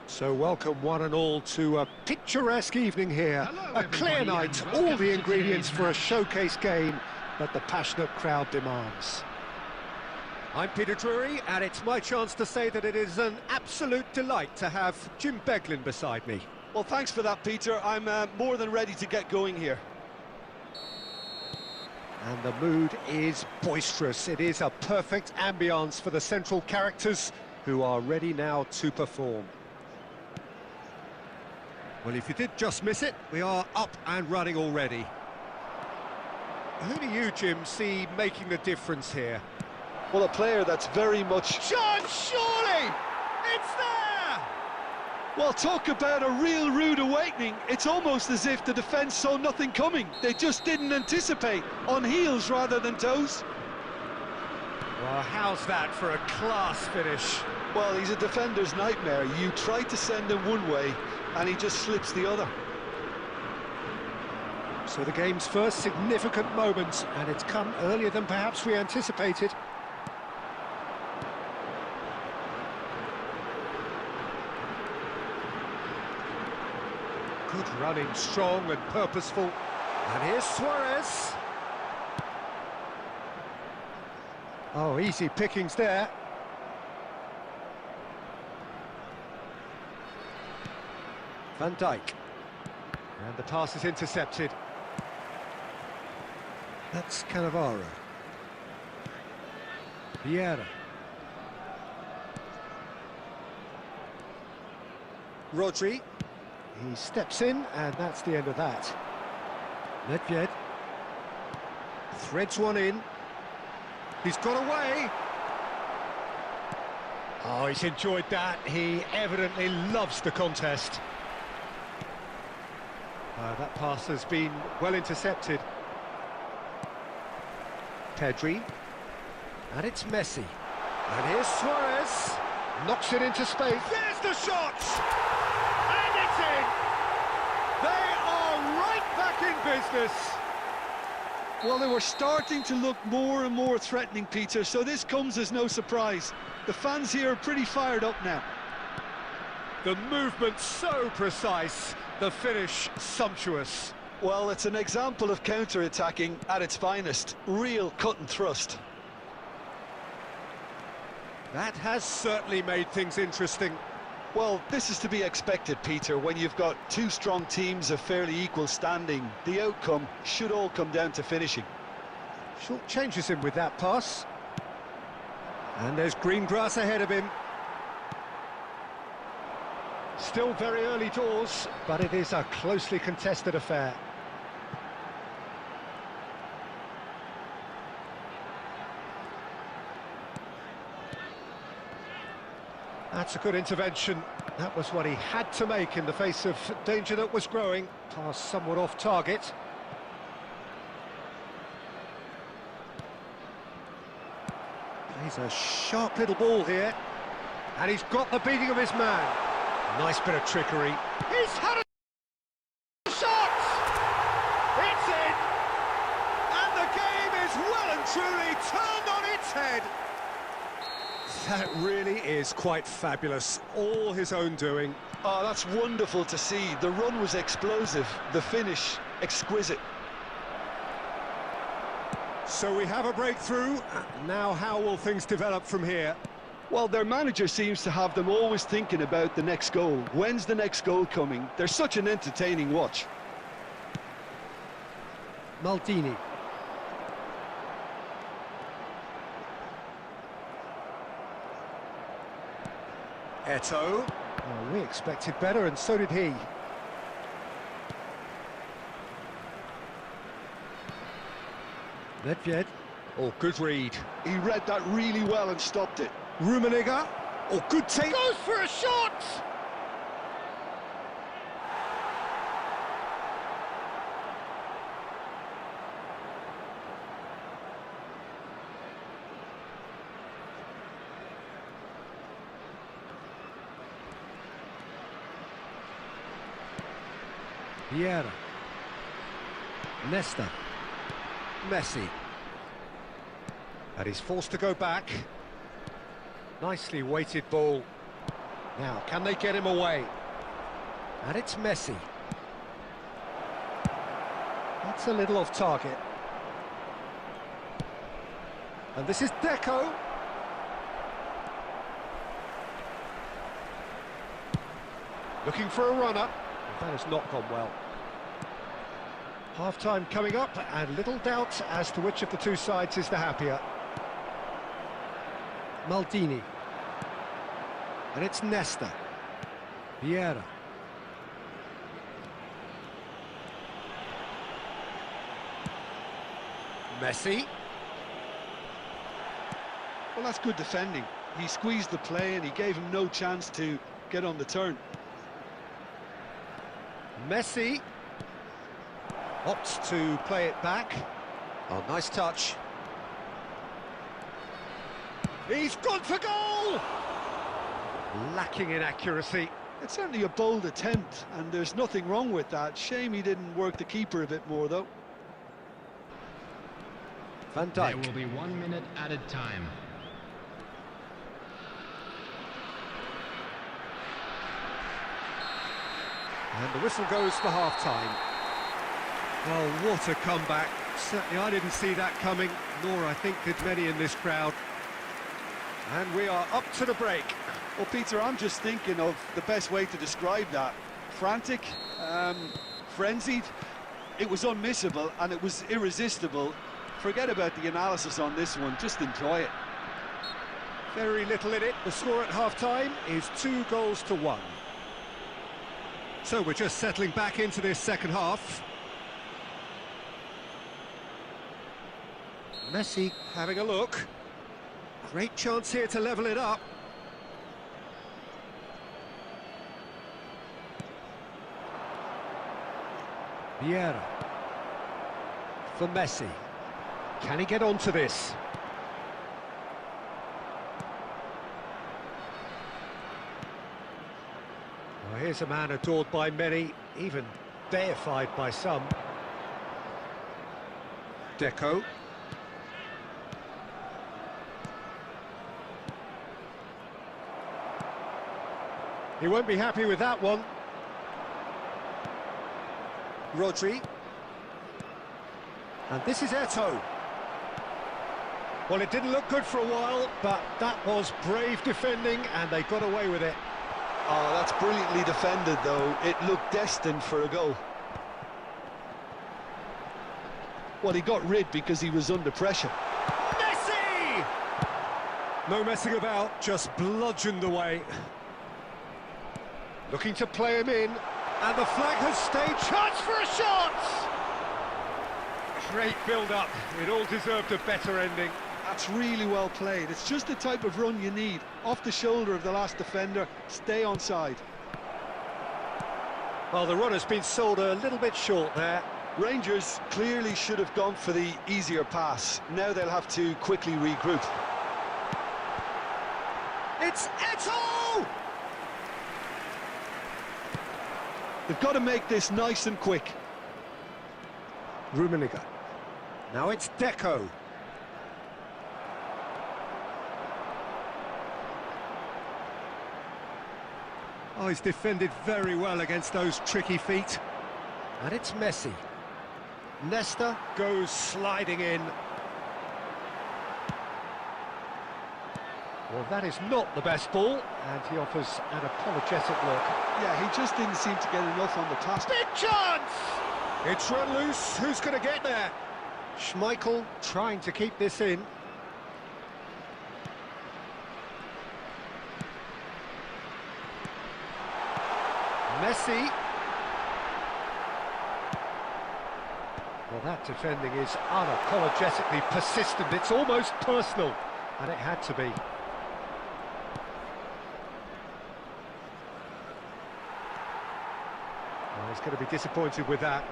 So welcome one and all to a picturesque evening here. A clear night, all the ingredients for a showcase game that the passionate crowd demands. I'm Peter Drury, and it's my chance to say that it is an absolute delight to have Jim Beglin beside me. Well, thanks for that, Peter. I'm more than ready to get going here. And the mood is boisterous. It is a perfect ambience for the central characters who are ready now to perform. Well, if you did just miss it, we are up and running already. Who do you, Jim, see making the difference here? Well, a player that's very much... John, surely! It's there! Well, talk about a real rude awakening. It's almost as if the defence saw nothing coming. They just didn't anticipate, on heels rather than toes. Well, how's that for a class finish? Well, he's a defender's nightmare. You try to send him one way, and he just slips the other. So the game's first significant moment, and it's come earlier than perhaps we anticipated. running strong and purposeful. And here's Suarez. Oh, easy pickings there. Van Dijk. And the pass is intercepted. That's Cannavaro. Vieira. Rodri. He steps in, and that's the end of that. Nedved. Threads one in. He's got away. Oh, he's enjoyed that. He evidently loves the contest. That pass has been well intercepted. Pedri. And it's Messi. And here's Suarez. Knocks it into space. There's the shot! And it's in! They are right back in business. Well, they were starting to look more and more threatening, Peter, so this comes as no surprise. The fans here are pretty fired up now. The movement so precise, the finish sumptuous. Well, it's an example of counter-attacking at its finest. Real cut and thrust. That has certainly made things interesting. Well, this is to be expected, Peter, when you've got two strong teams of fairly equal standing. The outcome should all come down to finishing. Short changes him with that pass. And there's green grass ahead of him. Still very early doors, but it is a closely contested affair. That's a good intervention. That was what he had to make in the face of danger that was growing. Pass somewhat off target. He's a sharp little ball here. And he's got the beating of his man. Nice bit of trickery. He's had a shot! It's in! And the game is well and truly turned on its head. That really is quite fabulous. All his own doing. Oh, that's wonderful to see. The run was explosive, the finish exquisite. So we have a breakthrough. Now how will things develop from here? Well, their manager seems to have them always thinking about the next goal. When's the next goal coming? They're such an entertaining watch. Maldini. Eto'o. Well, we expected better, and so did he. Nedved. Oh, good read. He read that really well and stopped it. Rummenigge. Oh, good take. Goes for a shot! Vieira. Nesta. Messi. And he's forced to go back. Nicely weighted ball. Now, can they get him away? And it's Messi. That's a little off target. And this is Deco. Looking for a runner. That has not gone well. Half-time coming up, and little doubt as to which of the two sides is the happier. Maldini. And it's Nesta. Vieira. Messi. Well, that's good defending. He squeezed the play and he gave him no chance to get on the turn. Messi opts to play it back. Oh, nice touch. He's gone for goal! Lacking in accuracy. It's certainly a bold attempt, and there's nothing wrong with that. Shame he didn't work the keeper a bit more, though. Van Dijk. There will be 1 minute added time. And the whistle goes for half-time. Well, what a comeback. Certainly I didn't see that coming, nor I think did many in this crowd. And we are up to the break. Well, Peter, I'm just thinking of the best way to describe that. Frantic, frenzied. It was unmissable and it was irresistible. Forget about the analysis on this one, just enjoy it. Very little in it. The score at half-time is 2-1. So we're just settling back into this second half. Messi having a look. Great chance here to level it up. Vieira. For Messi. Can he get onto this? Well, here's a man adored by many, even deified by some. Deco. He won't be happy with that one. Rodri. And this is Eto'o. Well, it didn't look good for a while, but that was brave defending, and they got away with it. Oh, that's brilliantly defended, though. It looked destined for a goal. Well, he got rid because he was under pressure. Messi! No messing about, just bludgeoned away. Looking to play him in, and the flag has stayed. Chance for a shot! Great build-up. It all deserved a better ending. That's really well played. It's just the type of run you need. Off the shoulder of the last defender, stay onside. Well, the run has been sold a little bit short there. Rangers clearly should have gone for the easier pass. Now they'll have to quickly regroup. It's Eto'o! They've got to make this nice and quick. Rummenigge. Now it's Deco. Oh, he's defended very well against those tricky feet. And it's Messi. Nesta goes sliding in. Well, that is not the best ball, and he offers an apologetic look. Yeah, he just didn't seem to get enough on the task. Big chance! It's run loose. Who's going to get there? Schmeichel trying to keep this in. Messi. Well, that defending is unapologetically persistent. It's almost personal, and it had to be. Well, he's going to be disappointed with that.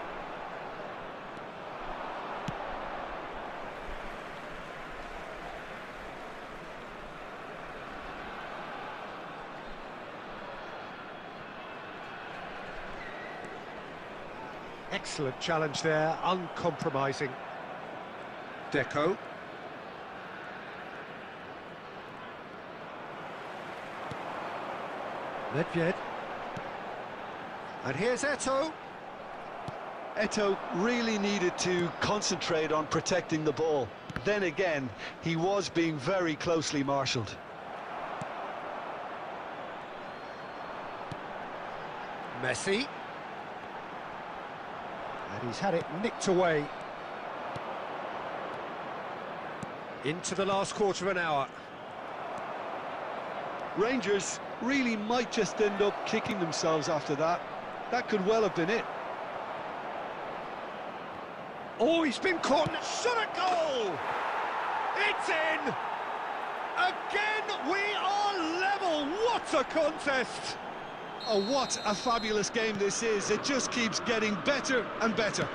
Excellent challenge there, uncompromising. Deco. Nedved. And here's Eto'o. Eto'o really needed to concentrate on protecting the ball. Then again, he was being very closely marshalled. Messi. And he's had it nicked away. Into the last quarter of an hour. Rangers really might just end up kicking themselves after that. That could well have been it. Oh, he's been caught. Shot a goal! It's in! Again, we are level. What a contest! Oh, what a fabulous game this is. It just keeps getting better and better.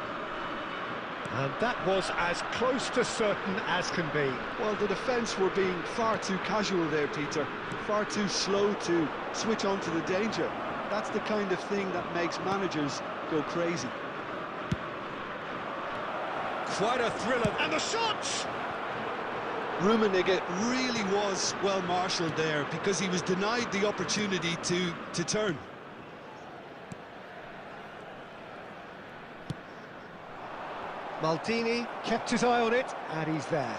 And that was as close to certain as can be. Well, the defence were being far too casual there, Peter. Far too slow to switch on to the danger. That's the kind of thing that makes managers go crazy. Quite a thriller. And the shots! Rummenigge really was well marshalled there because he was denied the opportunity to turn. Maldini kept his eye on it, and he's there.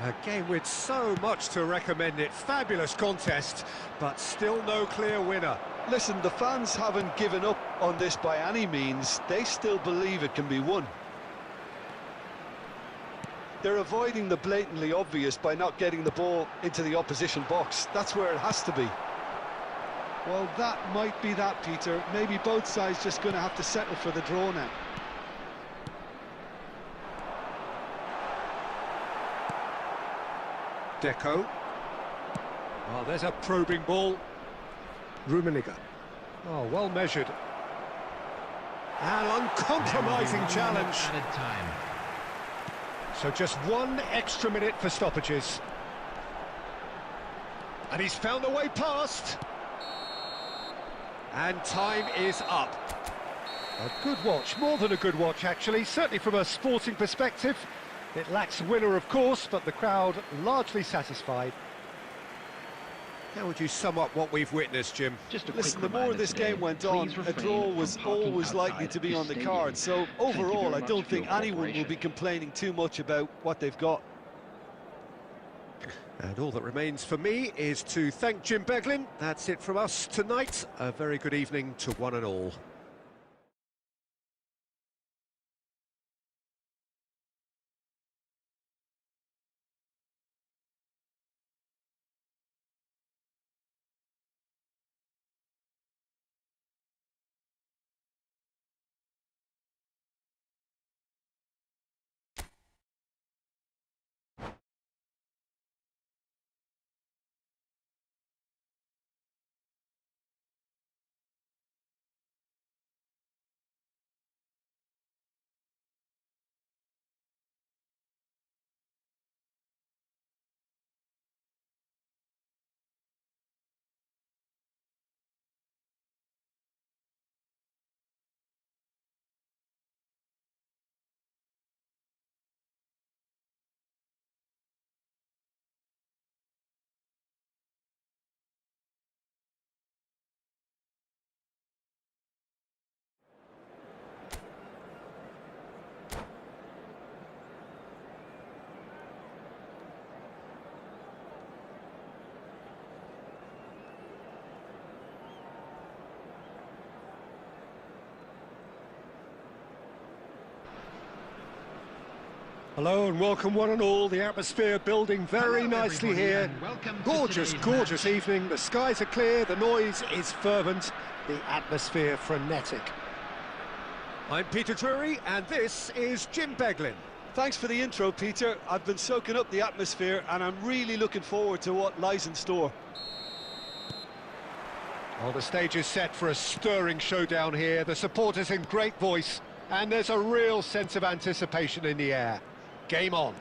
A game with so much to recommend it. Fabulous contest, but still no clear winner. Listen, the fans haven't given up on this by any means. They still believe it can be won. They're avoiding the blatantly obvious by not getting the ball into the opposition box. That's where it has to be. Well, that might be that, Peter. Maybe both sides just going to have to settle for the draw now. Deco. Oh, there's a probing ball. Rummenigge. Oh, well measured. An uncompromising challenge. Added time. So just 1 extra minute for stoppages. And he's found the way past. And time is up. A good watch, more than a good watch actually, certainly from a sporting perspective. It lacks winner, of course, but the crowd largely satisfied. How would you sum up what we've witnessed, Jim? Listen, the more this game went on, a draw was always likely to be on the card. So overall, I don't think anyone will be complaining too much about what they've got. And all that remains for me is to thank Jim Beglin. That's it from us tonight. A very good evening to one and all. Hello and welcome one and all. The atmosphere building very nicely here. Gorgeous, gorgeous evening. The skies are clear, the noise is fervent, the atmosphere frenetic. I'm Peter Drury and this is Jim Beglin. Thanks for the intro, Peter. I've been soaking up the atmosphere and I'm really looking forward to what lies in store. Well, the stage is set for a stirring showdown here. The supporters in great voice and there's a real sense of anticipation in the air. Game on.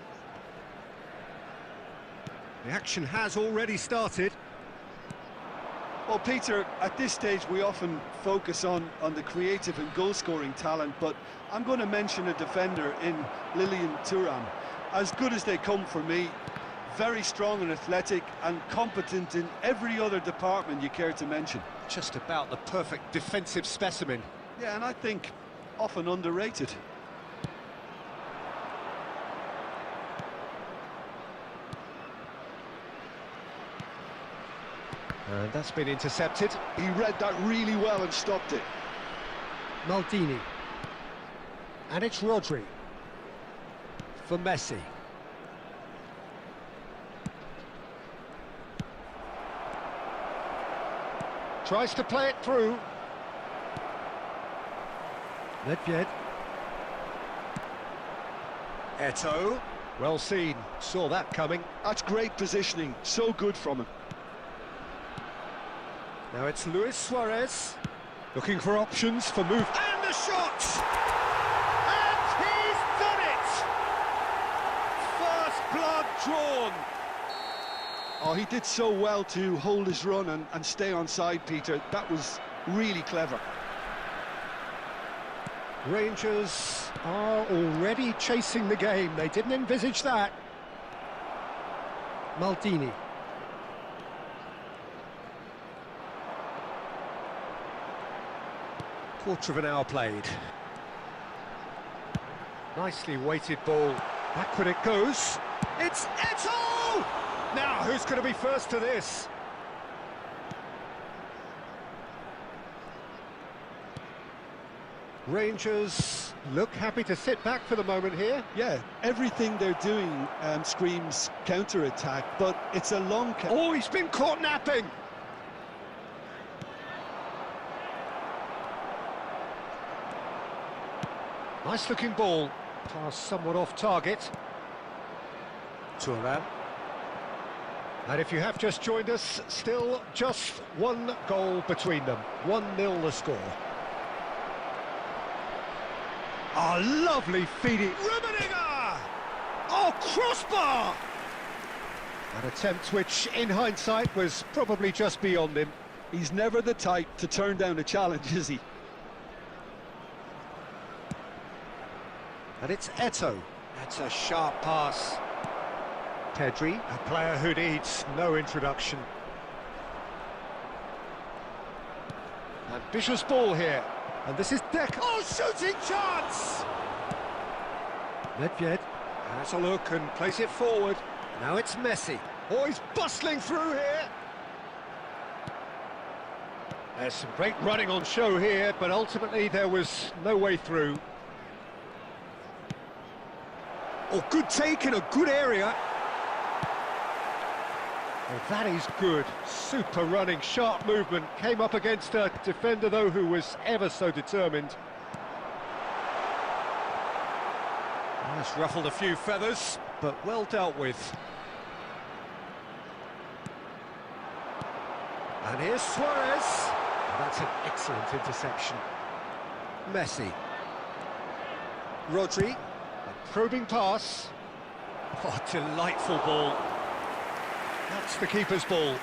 The action has already started. Well, Peter, at this stage we often focus on the creative and goal-scoring talent, but I'm going to mention a defender in Lilian Thuram. As good as they come for me, very strong and athletic and competent in every other department you care to mention. Just about the perfect defensive specimen. Yeah, and I think often underrated. And that's been intercepted. He read that really well and stopped it. Maldini. And it's Rodri. For Messi. Tries to play it through. Nedved. Eto'o. Well seen. Saw that coming. That's great positioning. So good from him. Now it's Luis Suarez, looking for options for move, and the shot! And he's done it! First blood drawn! Oh, he did so well to hold his run and stay on side, Peter. That was really clever. Rangers are already chasing the game. They didn't envisage that. Quarter of an hour played. Nicely weighted ball. Backward it goes. It's Eto'o! Now, who's going to be first to this? Rangers look happy to sit back for the moment here. Yeah, everything they're doing screams counter-attack, but it's a long... Oh, he's been caught napping! Nice-looking ball. Pass somewhat off target. Thuram. And if you have just joined us, still just one goal between them. 1-0 the score. A lovely feeding. Rummenigge! Oh, crossbar! An attempt which, in hindsight, was probably just beyond him. He's never the type to turn down a challenge, is he? And it's Eto'o. That's a sharp pass. Pedri, a player who needs no introduction. Ambitious ball here. And this is Deck. Oh, shooting chance! Nedved has a look and plays it forward. Now it's Messi. Oh, he's bustling through here. There's some great running on show here, but ultimately there was no way through. Oh, good take in a good area. Oh, that is good. Super running, sharp movement. Came up against a defender, though, who was ever so determined. That's ruffled a few feathers, but well dealt with. And here's Suarez. That's an excellent interception. Messi. Rodri. A probing pass. Oh, delightful ball. That's the keeper's ball.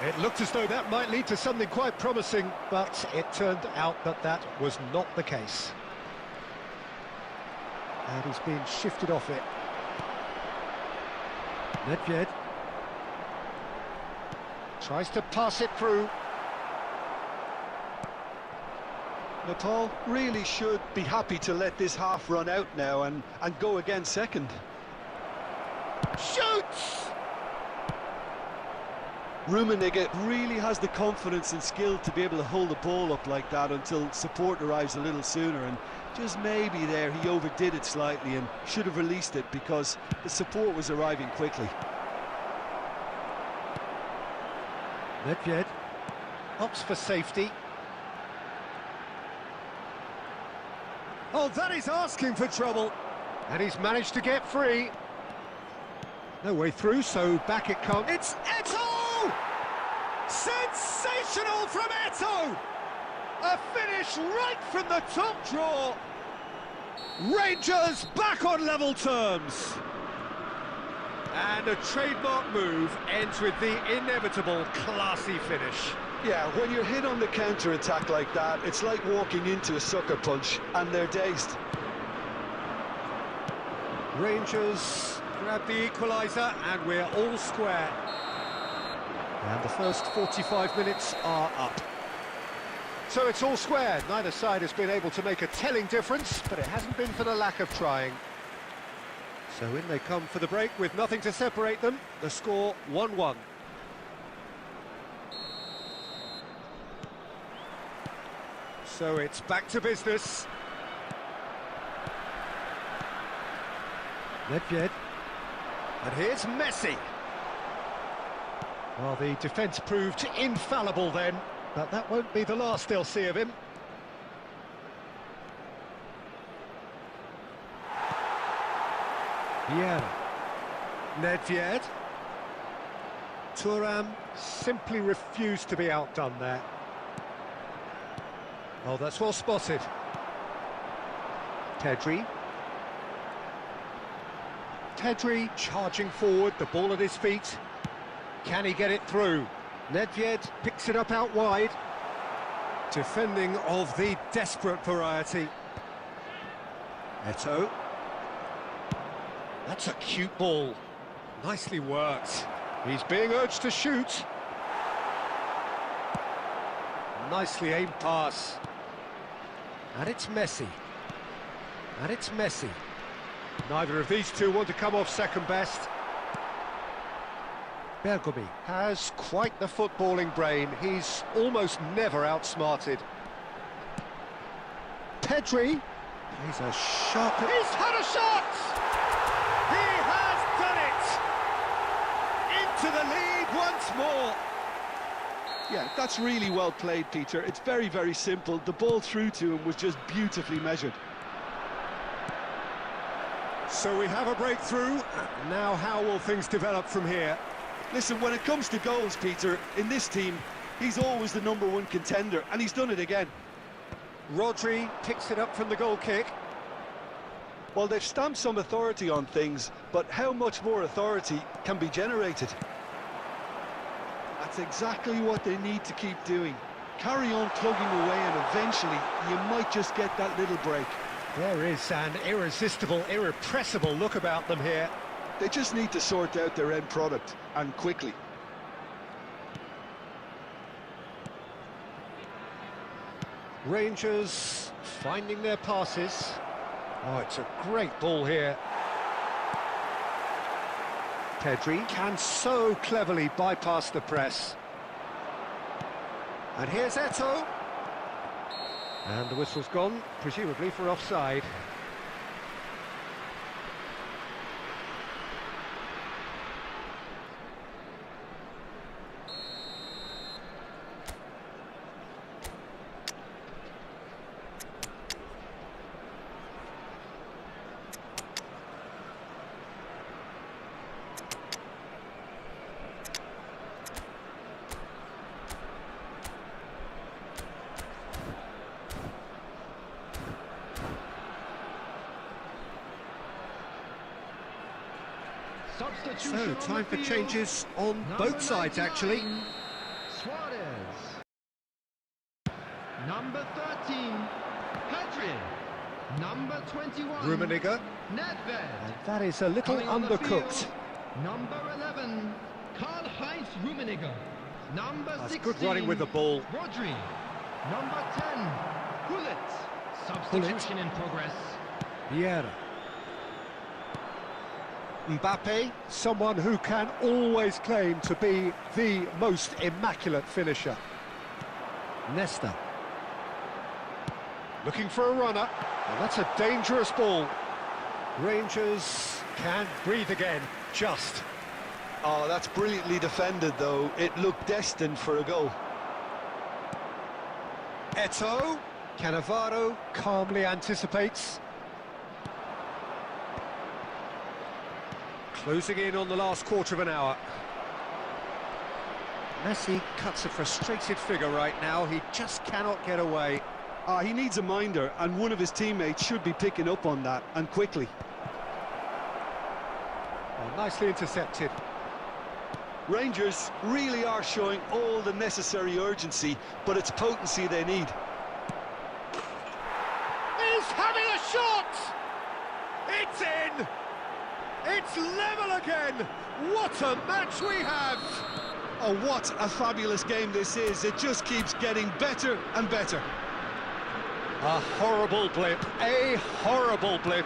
It looked as though that might lead to something quite promising, but it turned out that that was not the case. And he's being shifted off it. Nedved tries to pass it through. Nepal really should be happy to let this half run out now and go again second. Shoots! Rummenigge really has the confidence and skill to be able to hold the ball up like that until support arrives a little sooner, and just maybe there he overdid it slightly and should have released it because the support was arriving quickly. Nedved opts for safety. Oh, that is asking for trouble. And he's managed to get free. No way through, so back it comes. It's Eto'o! Sensational from Eto'o! A finish right from the top draw. Rangers back on level terms. And a trademark move ends with the inevitable classy finish. Yeah, when you're hit on the counter-attack like that, it's like walking into a sucker punch, and they're dazed. Rangers grab the equaliser, and we're all square. And the first 45 minutes are up. So it's all square. Neither side has been able to make a telling difference, but it hasn't been for the lack of trying. So in they come for the break with nothing to separate them. The score 1-1. So it's back to business. Nedved. And here's Messi. Well, the defence proved infallible then, but that won't be the last they'll see of him. Vieira. Nedved. Thuram simply refused to be outdone there. Oh, that's well spotted. Pedri. Pedri charging forward, the ball at his feet. Can he get it through? Nedved picks it up out wide. Defending of the desperate variety. Eto'o. That's a cute ball. Nicely worked. He's being urged to shoot. Nicely aimed pass. And it's Messi. And it's Messi. Neither of these two want to come off second best. Bergomi has quite the footballing brain. He's almost never outsmarted. Pedri. He's a shot. He's had a shot! He has done it! Into the lead once more. Yeah, that's really well played, Peter. It's very, very simple. The ball through to him was just beautifully measured. So we have a breakthrough. Now how will things develop from here? Listen, when it comes to goals, Peter, in this team, he's always the #1 contender, and he's done it again. Rodri picks it up from the goal kick. Well, they've stamped some authority on things, but how much more authority can be generated? That's exactly what they need to keep doing. Carry on plugging away, and eventually you might just get that little break. There is an irresistible, irrepressible look about them here. They just need to sort out their end product, and quickly. Rangers finding their passes. Oh, it's a great ball here. Pedri can so cleverly bypass the press. And here's Eto'o. And the whistle's gone, presumably for offside. So, time for changes on both sides, actually. Suarez. Number 13, Pedri. Number 21, Rummenigge. Nedved. And that is a little Coming on the undercooked. field, number 11, Karl-Heinz Rummenigge. Number That's 16, good running with the ball. Rodri. Number 10, Gullit. Substitution in progress. Vieira. Mbappe, someone who can always claim to be the most immaculate finisher. Nesta. Looking for a runner. Well, that's a dangerous ball. Rangers can't breathe again, just. Oh, that's brilliantly defended, though. It looked destined for a goal. Eto'o. Cannavaro calmly anticipates. Closing in on the last quarter of an hour. Messi cuts a frustrated figure right now. He just cannot get away. He needs a minder, and one of his teammates should be picking up on that, and quickly. Oh, nicely intercepted. Rangers really are showing all the necessary urgency, but it's potency they need. He's having a shot! It's in! It's level again! What a match we have! Oh, what a fabulous game this is. It just keeps getting better and better. A horrible blip,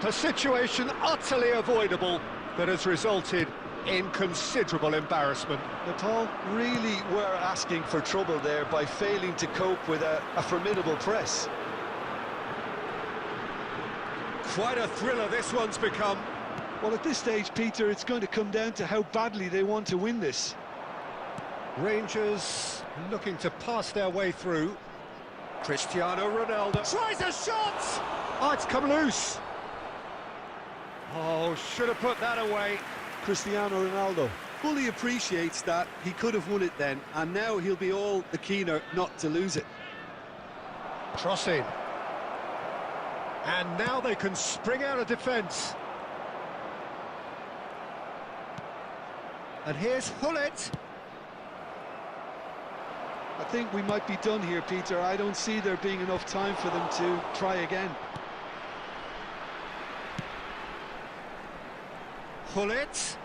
a situation utterly avoidable that has resulted in considerable embarrassment. Nepal really were asking for trouble there by failing to cope with a formidable press. Quite a thriller this one's become. Well, at this stage, Peter, it's going to come down to how badly they want to win this. Rangers looking to pass their way through. Cristiano Ronaldo tries a shot! Oh, it's come loose. Oh, should have put that away. Cristiano Ronaldo fully appreciates that he could have won it then, and now he'll be all the keener not to lose it. Cross in. And now they can spring out of defence. And here's Gullit. I think we might be done here, Peter. I don't see there being enough time for them to try again. Gullit.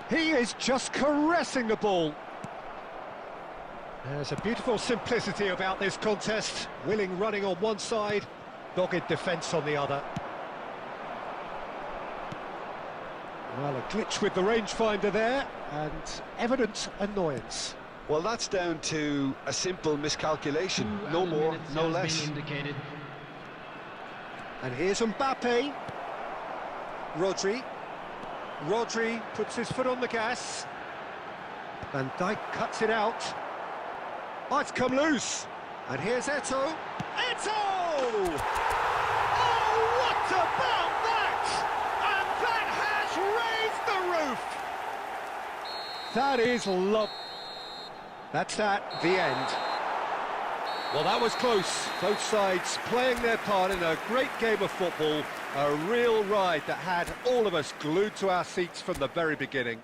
He is just caressing the ball. There's a beautiful simplicity about this contest. Willing running on one side, dogged defence on the other. Well, a glitch with the rangefinder there, and evident annoyance. Well, that's down to a simple miscalculation. No more, no less. And here's Mbappe. Rodri puts his foot on the gas. Van Dijk cuts it out. Oh, it's come loose. And here's Eto'o. Eto'o! Oh, what about that? And that has raised the roof. That is love. That's the end. Well, that was close. Both sides playing their part in a great game of football. A real ride that had all of us glued to our seats from the very beginning.